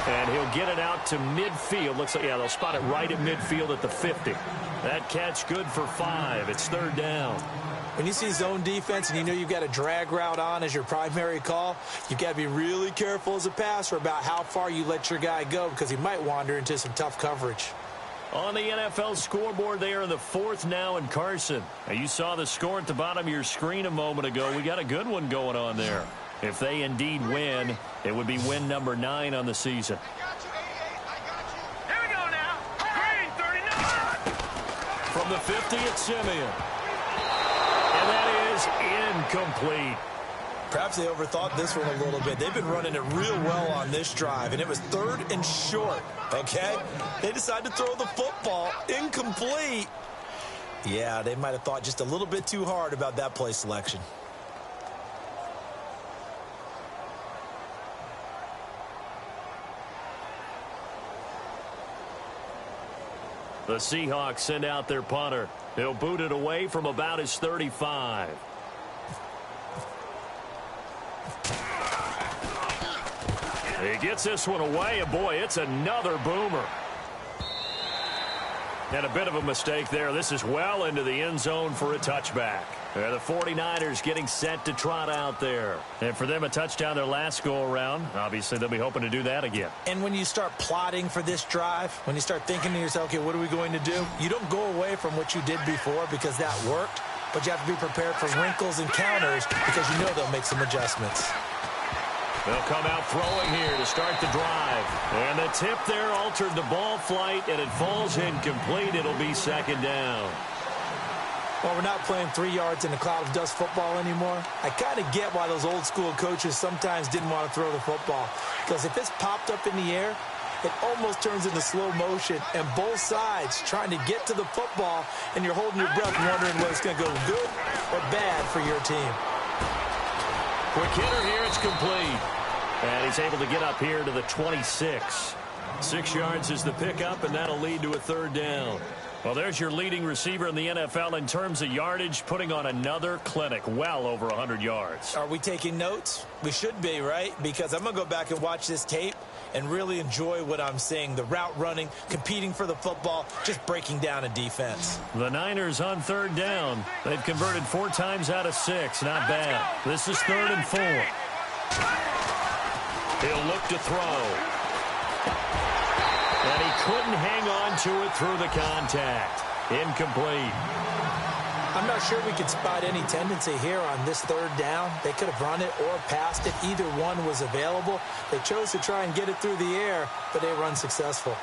And he'll get it out to midfield. Looks like, yeah, they'll spot it right at midfield at the 50. That catch good for 5. It's third down. When you see zone defense and you know you've got a drag route on as your primary call, you've got to be really careful as a passer about how far you let your guy go because he might wander into some tough coverage. On the NFL scoreboard, they are in the 4th now in Carson. Now, you saw the score at the bottom of your screen a moment ago. We got a good one going on there. If they indeed win, it would be win number 9 on the season. Here we go now. Green, 39. From the 50, it's Simeon. And that is incomplete. Perhaps they overthought this one a little bit. They've been running it real well on this drive, and it was 3rd and short, okay? They decided to throw the football incomplete. Yeah, they might have thought just a little bit too hard about that play selection. The Seahawks send out their punter. He'll boot it away from about his 35. He gets this one away, and boy, it's another boomer. And a bit of a mistake there. This is well into the end zone for a touchback. The 49ers getting set to trot out there. And for them, a touchdown their last go-around. Obviously, they'll be hoping to do that again. And when you start plotting for this drive, when you start thinking to yourself, okay, what are we going to do? You don't go away from what you did before because that worked, but you have to be prepared for wrinkles and counters because you know they'll make some adjustments. They'll come out throwing here to start the drive. And the tip there altered the ball flight, and it falls incomplete. It'll be second down. Well, we're not playing 3 yards in a cloud of dust football anymore. I kind of get why those old school coaches sometimes didn't want to throw the football. Because if it's popped up in the air, it almost turns into slow motion. And both sides trying to get to the football, and you're holding your breath wondering whether it's going to go good or bad for your team. Quick hitter here, it's complete. And he's able to get up here to the 26. 6 yards is the pickup, and that'll lead to a third down. Well, there's your leading receiver in the NFL in terms of yardage, putting on another clinic, well over 100 yards. Are we taking notes? We should be, right? Because I'm going to go back and watch this tape, and really enjoy what I'm seeing. The route running, competing for the football, just breaking down a defense. The Niners on third down. They've converted 4 times out of 6. Not bad. This is 3rd and 4. He'll look to throw. And he couldn't hang on to it through the contact. Incomplete. I'm not sure we could spot any tendency here on this 3rd down. They could have run it or passed it. Either one was available. They chose to try and get it through the air, but they were unsuccessful.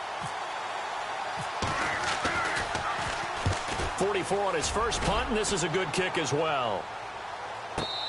44 on his first punt, and this is a good kick as well.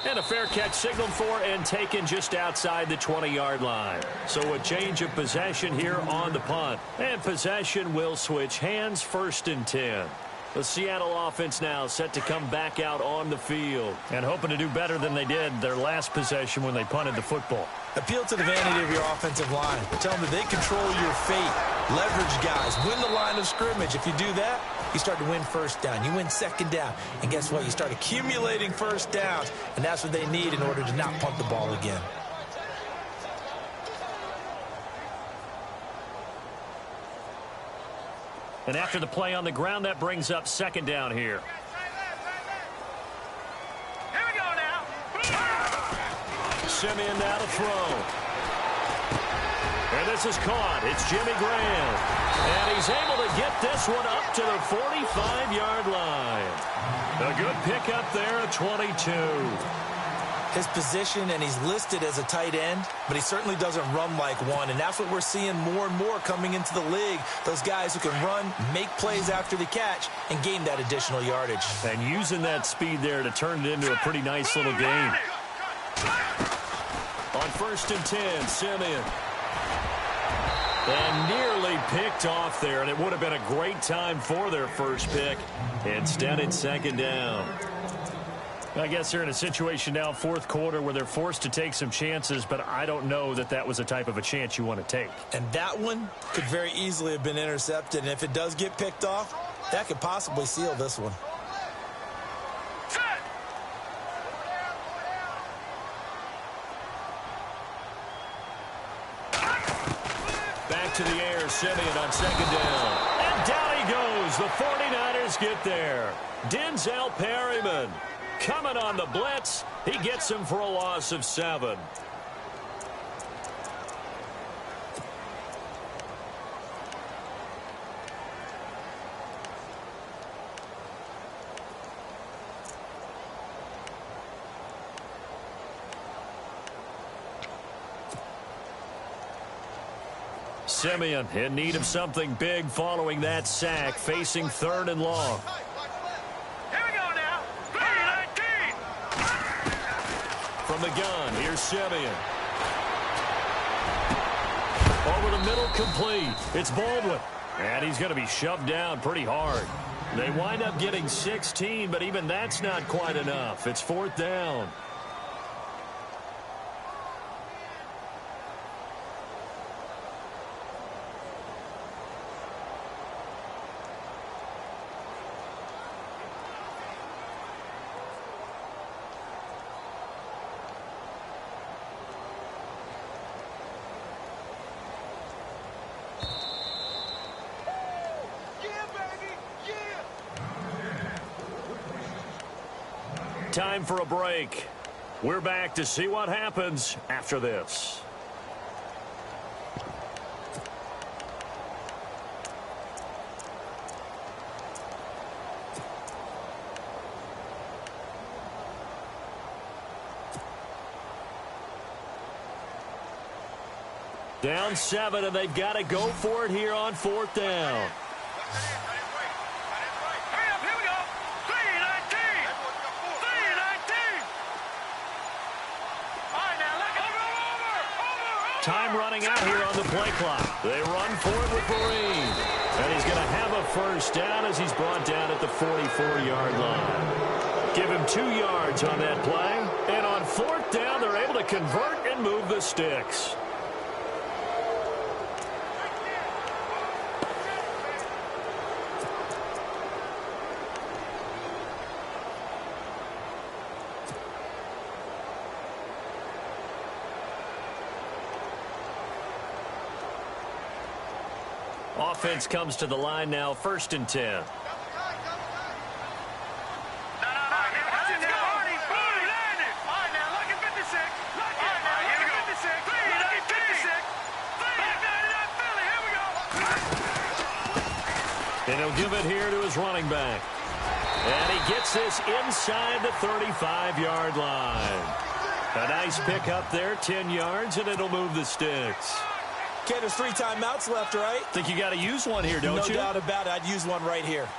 And a fair catch signaled for and taken just outside the 20-yard line. So a change of possession here on the punt. And possession will switch hands, 1st and 10. The Seattle offense now set to come back out on the field and hoping to do better than they did their last possession when they punted the football. Appeal to the vanity of your offensive line. Tell them that they control your fate. Leverage guys. Win the line of scrimmage. If you do that, you start to win 1st down. You win 2nd down. And guess what? You start accumulating 1st downs. And that's what they need in order to not punt the ball again. And after the play on the ground, that brings up 2nd down here. Here we go now. Simeon now to throw. And this is caught. It's Jimmy Graham. And he's able to get this one up to the 45-yard line. A good pickup there at 22. His position, and he's listed as a tight end, but he certainly doesn't run like one, and that's what we're seeing more and more coming into the league. Those guys who can run, make plays after the catch, and gain that additional yardage. And using that speed there to turn it into a pretty nice little game. On 1st and 10, Simeon. And nearly picked off there, and it would have been a great time for their first pick. Instead, it's 2nd down. I guess they're in a situation now, 4th quarter, where they're forced to take some chances, but I don't know that that was the type of a chance you want to take. And that one could very easily have been intercepted, and if it does get picked off, that could possibly seal this one. Back to the air, Simeon on 2nd down. And down he goes. The 49ers get there. Denzel Perryman coming on the blitz. He gets him for a loss of 7. Simeon in need of something big following that sack, facing 3rd and long. Here we go now. 3-19. From the gun, here's Simeon. Over the middle, complete. It's Baldwin. And he's going to be shoved down pretty hard. They wind up getting 16, but even that's not quite enough. It's 4th down. Time for a break. We're back to see what happens after this. Down 7, and they've got to go for it here on 4th down. Time running out here on the play clock. They run for it with Marine. And he's going to have a 1st down as he's brought down at the 44-yard line. Give him 2 yards on that play. And on 4th down, they're able to convert and move the sticks. offense comes to the line now, 1st and 10. And he'll give it here to his running back. And he gets this inside the 35-yard line. A nice pick up there, 10 yards, and it'll move the sticks. Okay, there's 3 timeouts left, right? Think you got to use one here, don't you? No doubt about it. I'd use one right here.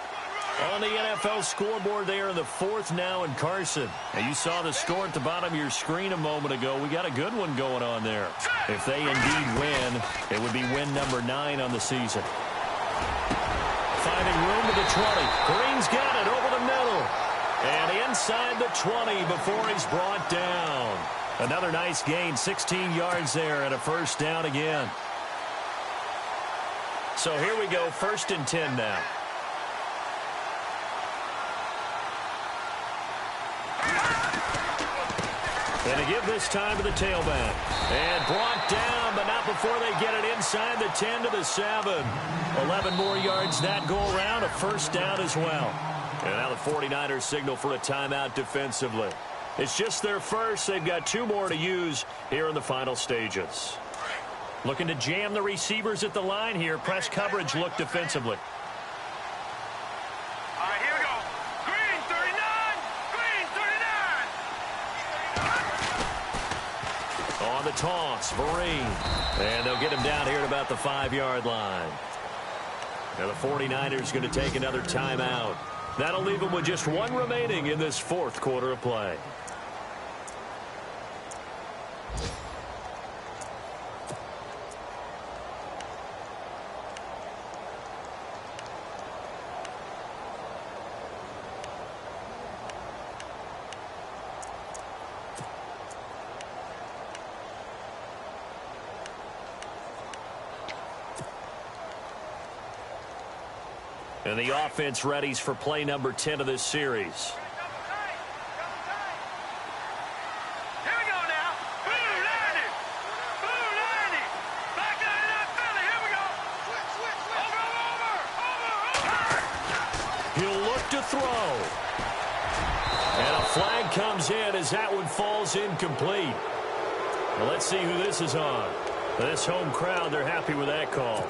On the NFL scoreboard there in the 4th now in Carson. Now you saw the score at the bottom of your screen a moment ago. We got a good one going on there. If they indeed win, it would be win number 9 on the season. Finding room to the 20. Green's got it over the middle. And inside the 20 before he's brought down. Another nice gain, 16 yards there and a 1st down again. So here we go, 1st and 10 now. And to give this time to the tailback. And brought down, but not before they get it inside the 10 to the 7. 11 more yards that go around, a 1st down as well. And now the 49ers signal for a timeout defensively. It's just their first. They've got 2 more to use here in the final stages. Looking to jam the receivers at the line here. Press coverage look defensively. All right, here we go. Green, 39. Green, 39. On the toss, Vereen. And they'll get him down here at about the 5-yard line. Now the 49ers going to take another timeout. That'll leave them with just 1 remaining in this 4th quarter of play. And the offense readies for play number 10 of this series. Here we go now. Boo, landed. Boo, landed. Back to that Philly. Here we go. Over. He'll look to throw. And a flag comes in as that one falls incomplete. Well, let's see who this is on. This home crowd, they're happy with that call.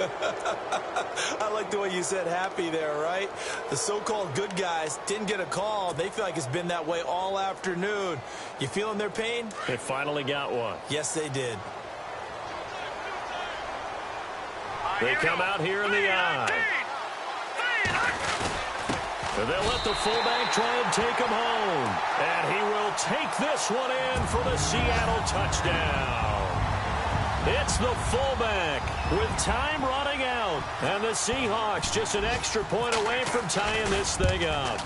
I like the way you said happy there, right? The so-called good guys didn't get a call. They feel like it's been that way all afternoon. You feeling their pain? They finally got one. Yes, they did. They come out here in the eye. And they'll let the fullback try and take him home. And he will take this one in for the Seattle touchdown. It's the fullback with time running out. And the Seahawks just an extra point away from tying this thing up.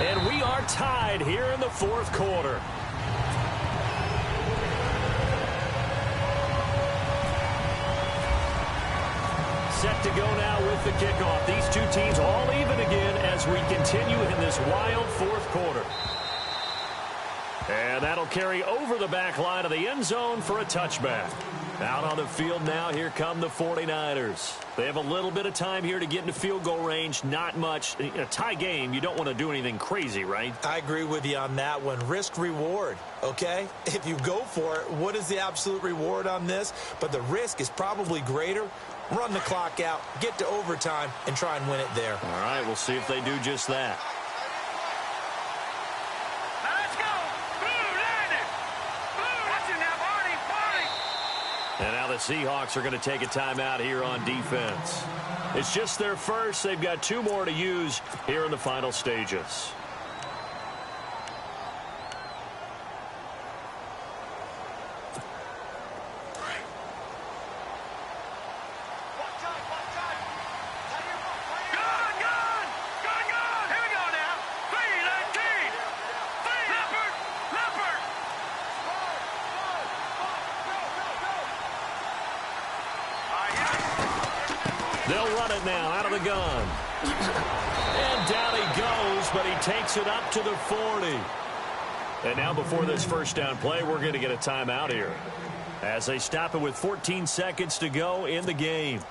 And we are tied here in the 4th quarter. Set to go now with the kickoff. These 2 teams all even again as we continue in this wild 4th quarter. And that'll carry over the back line of the end zone for a touchback. Out on the field now, here come the 49ers. They have a little bit of time here to get into field goal range, not much. In a tie game, you don't want to do anything crazy, right? I agree with you on that one. Risk reward, okay? If you go for it, what is the absolute reward on this? But the risk is probably greater. Run the clock out, get to overtime, and try and win it there. All right, we'll see if they do just that. And now the Seahawks are going to take a timeout here on defense. It's just their first. They've got 2 more to use here in the final stages. They'll run it now out of the gun. And down he goes, but he takes it up to the 40. And now before this 1st down play, we're going to get a timeout here as they stop it with 14 seconds to go in the game.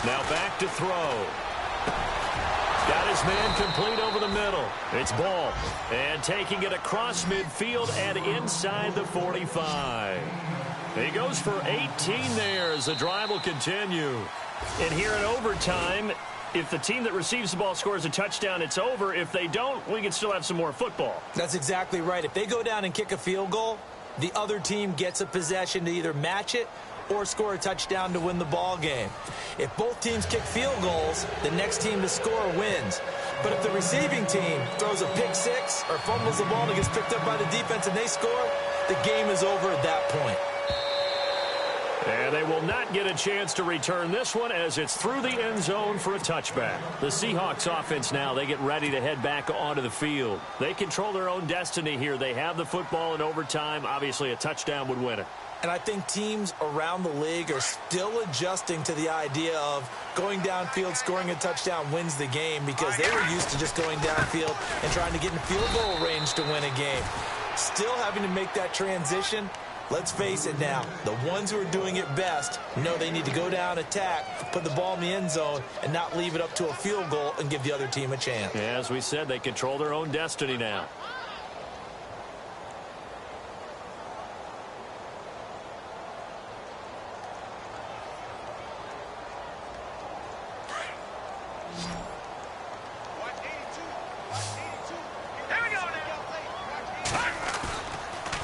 Now back to throw. Got his man complete over the middle. It's Ball. And taking it across midfield and inside the 45. He goes for 18 there as the drive will continue. And here in overtime, if the team that receives the ball scores a touchdown, it's over. If they don't, we can still have some more football. That's exactly right. If they go down and kick a field goal, the other team gets a possession to either match it or score a touchdown to win the ball game. If both teams kick field goals, the next team to score wins. But if the receiving team throws a pick six or fumbles the ball and gets picked up by the defense and they score, the game is over at that point. And they will not get a chance to return this one as it's through the end zone for a touchback. The Seahawks offense now, they get ready to head back onto the field. They control their own destiny here. They have the football in overtime. Obviously, a touchdown would win it. And I think teams around the league are still adjusting to the idea of going downfield, scoring a touchdown wins the game because they were used to just going downfield and trying to get in field goal range to win a game. Still having to make that transition. Let's face it now, the ones who are doing it best know they need to go down, attack, put the ball in the end zone, and not leave it up to a field goal and give the other team a chance. Yeah, as we said, they control their own destiny now.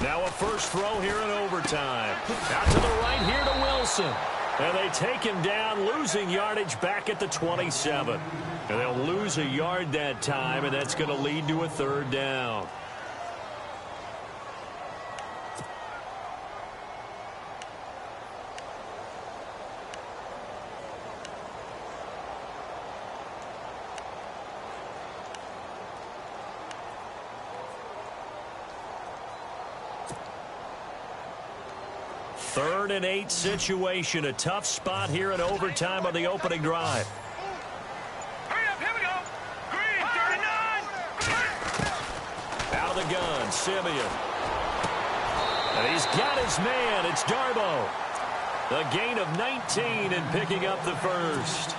Now a first throw here in overtime. Out to the right here to Wilson. And they take him down, losing yardage back at the 27. And they'll lose a yard that time, and that's going to lead to a third down. Third and 8 situation. A tough spot here in overtime on the opening drive. Hurry up, here we go. Green, 39. Out of the gun, Simeon. And he's got his man. It's Darbo. A gain of 19 and picking up the first.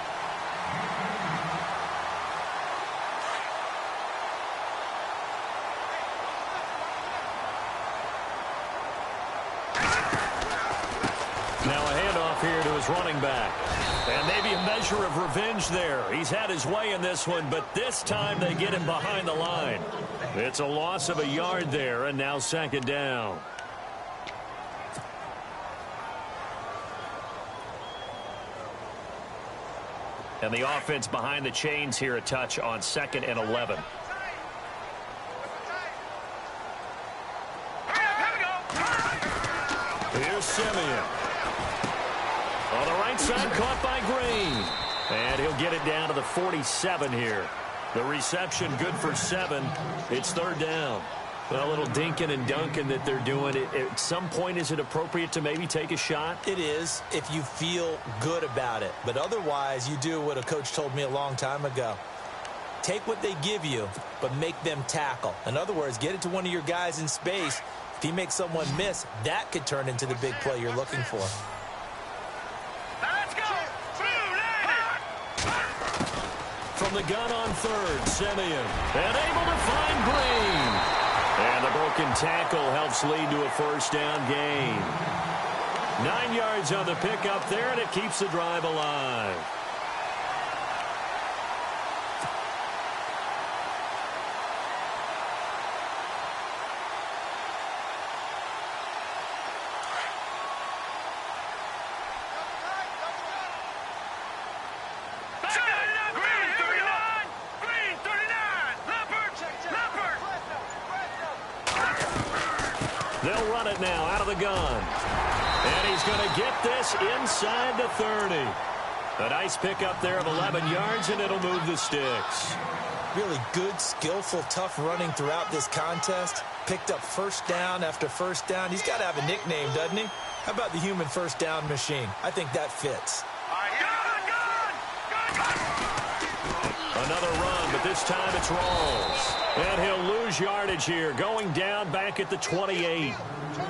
Now a handoff here to his running back. And maybe a measure of revenge there. He's had his way in this one, but this time they get him behind the line. It's a loss of a yard there, and now second down. And the offense behind the chains here a touch on 2nd and 11. Here's Simeon. On the right side, caught by Green. And he'll get it down to the 47 here. The reception good for 7. It's third down. A little dinking and dunking that they're doing. At some point, is it appropriate to maybe take a shot? It is if you feel good about it. But otherwise, you do what a coach told me a long time ago. Take what they give you, but make them tackle. In other words, get it to one of your guys in space. If he makes someone miss, that could turn into the big play you're looking for. Let's go. From the gun on third, Simeon. And able to find Green. And the broken tackle helps lead to a first down gain. 9 yards on the pickup there, and it keeps the drive alive. They'll run it now out of the gun. And he's going to get this inside the 30. A nice pickup there of 11 yards, and it'll move the sticks. Really good, skillful, tough running throughout this contest. Picked up first down after first down. He's got to have a nickname, doesn't he? How about the human first down machine? I think that fits. Another run, but this time it's Rawls. And he'll lose yardage here, going down back at the 28.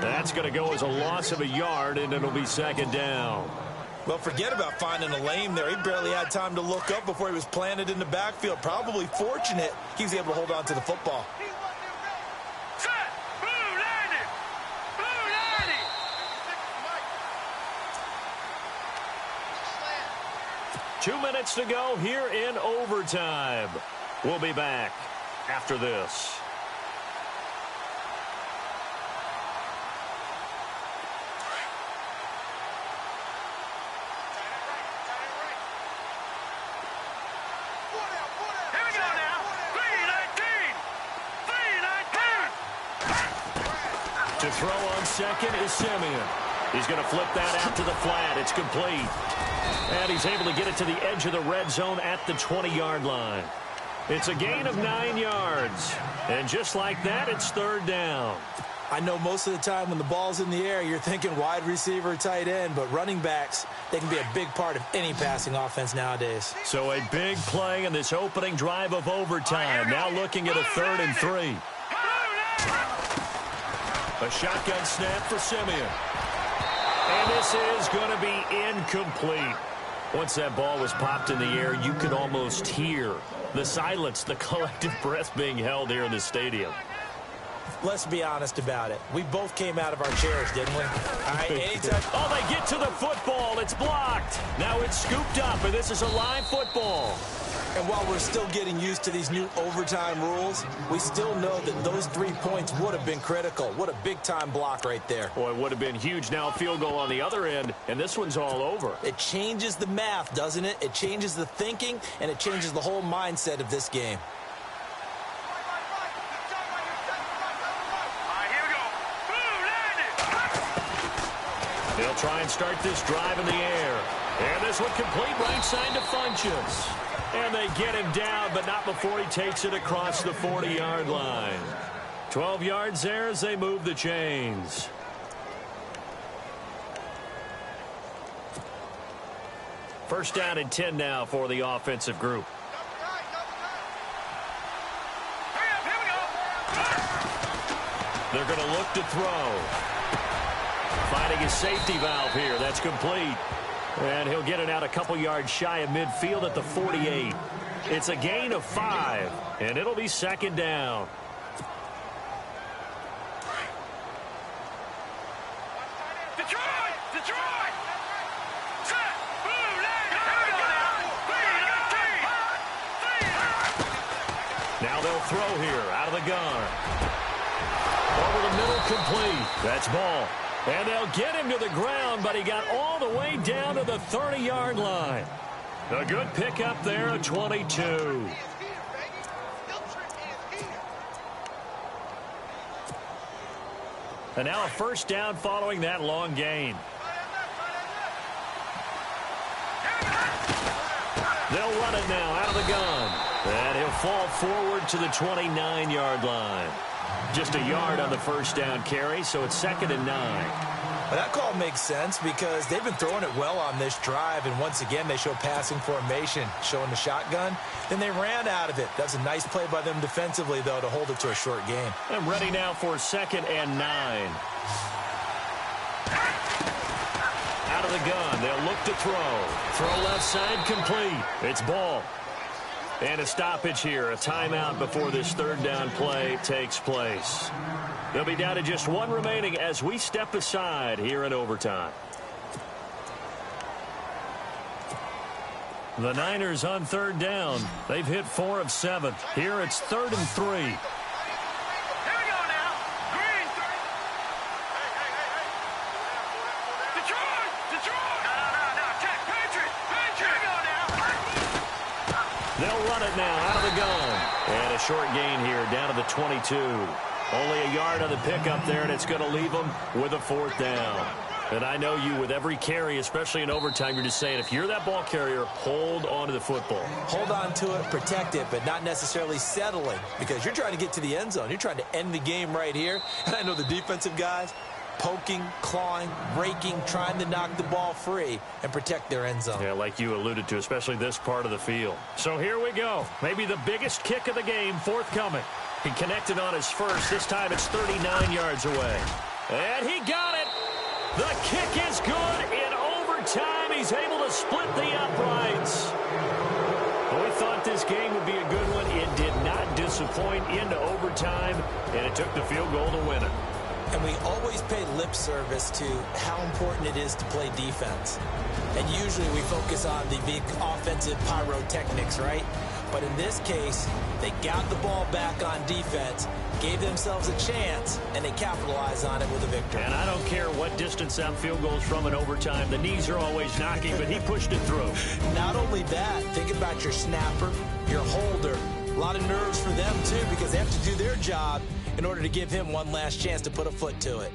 That's going to go as a loss of a yard, and it'll be second down. Well, forget about finding a lane there. He barely had time to look up before he was planted in the backfield. Probably fortunate he was able to hold on to the football. Set. Blue landing. Blue landing. 2 minutes to go here in overtime. We'll be back after this. To throw on second is Simeon. He's going to flip that out to the flat. It's complete. And he's able to get it to the edge of the red zone at the 20-yard line. It's a gain of 9 yards. And just like that, it's third down. I know most of the time when the ball's in the air, you're thinking wide receiver, tight end, but running backs, they can be a big part of any passing offense nowadays. So a big play in this opening drive of overtime. Now looking at a 3rd and 3. A shotgun snap for Simeon. And this is going to be incomplete. Once that ball was popped in the air, you could almost hear the silence, the collective breath being held here in the stadium. Let's be honest about it. We both came out of our chairs, didn't we? All right, anytime. Oh, they get to the football. It's blocked. Now it's scooped up, and this is a live football. And while we're still getting used to these new overtime rules, we still know that those 3 points would have been critical. What a big-time block right there. Boy, it would have been huge. Now a field goal on the other end, and this one's all over. It changes the math, doesn't it? It changes the thinking, and it changes the whole mindset of this game. They'll try and start this drive in the air. And this one complete right side to Funchess. And they get him down, but not before he takes it across the 40-yard line. 12 yards there as they move the chains. First down and 10 now for the offensive group. They're going to look to throw. Finding his safety valve here. That's complete. And he'll get it out a couple yards shy of midfield at the 48. It's a gain of 5, and it'll be second down. Detroit! Detroit! Set! Blue landing! Now they'll throw here out of the gun. Over the middle, complete. That's ball. And they'll get him to the ground, but he got all the way down to the 30-yard line. A good pickup there at 22. And now a first down following that long gain. They'll run it now out of the gun. And he'll fall forward to the 29-yard line. Just a yard on the first down carry, so it's 2nd and 9. Well, that call makes sense because they've been throwing it well on this drive, and once again they show passing formation, showing the shotgun. Then they ran out of it. That's a nice play by them defensively, though, to hold it to a short game. I'm ready now for 2nd and 9. Out of the gun, they'll look to throw. Throw left side, complete. It's ball. And a stoppage here, a timeout before this third down play takes place. They'll be down to just 1 remaining as we step aside here in overtime. The Niners on third down. They've hit 4 of 7. Here it's 3rd and 3. Here we go now. Green. Detroit! Detroit! No. Check. Patriot! Here we go now. They'll run it now out of the gun. And a short gain here down to the 22. Only a yard on the pickup there, and it's going to leave them with a 4th down. And I know you, with every carry, especially in overtime, you're just saying, if you're that ball carrier, hold on to the football. Hold on to it, protect it, but not necessarily settling, because you're trying to get to the end zone. You're trying to end the game right here. And I know the defensive guys, poking, clawing, raking, trying to knock the ball free and protect their end zone. Yeah, like you alluded to, especially this part of the field. So here we go. Maybe the biggest kick of the game forthcoming. He connected on his first. This time it's 39 yards away. And he got it. The kick is good in overtime. time, he's able to split the uprights. We thought this game would be a good one. It did not disappoint into overtime, and it took the field goal to win it. And we always pay lip service to how important it is to play defense. And usually we focus on the big offensive pyrotechnics, right? But in this case, they got the ball back on defense, gave themselves a chance, and they capitalized on it with a victory. And I don't care what distance that field goes from in overtime. The knees are always knocking, but he pushed it through. Not only that, think about your snapper, your holder. A lot of nerves for them, too, because they have to do their job in order to give him one last chance to put a foot to it.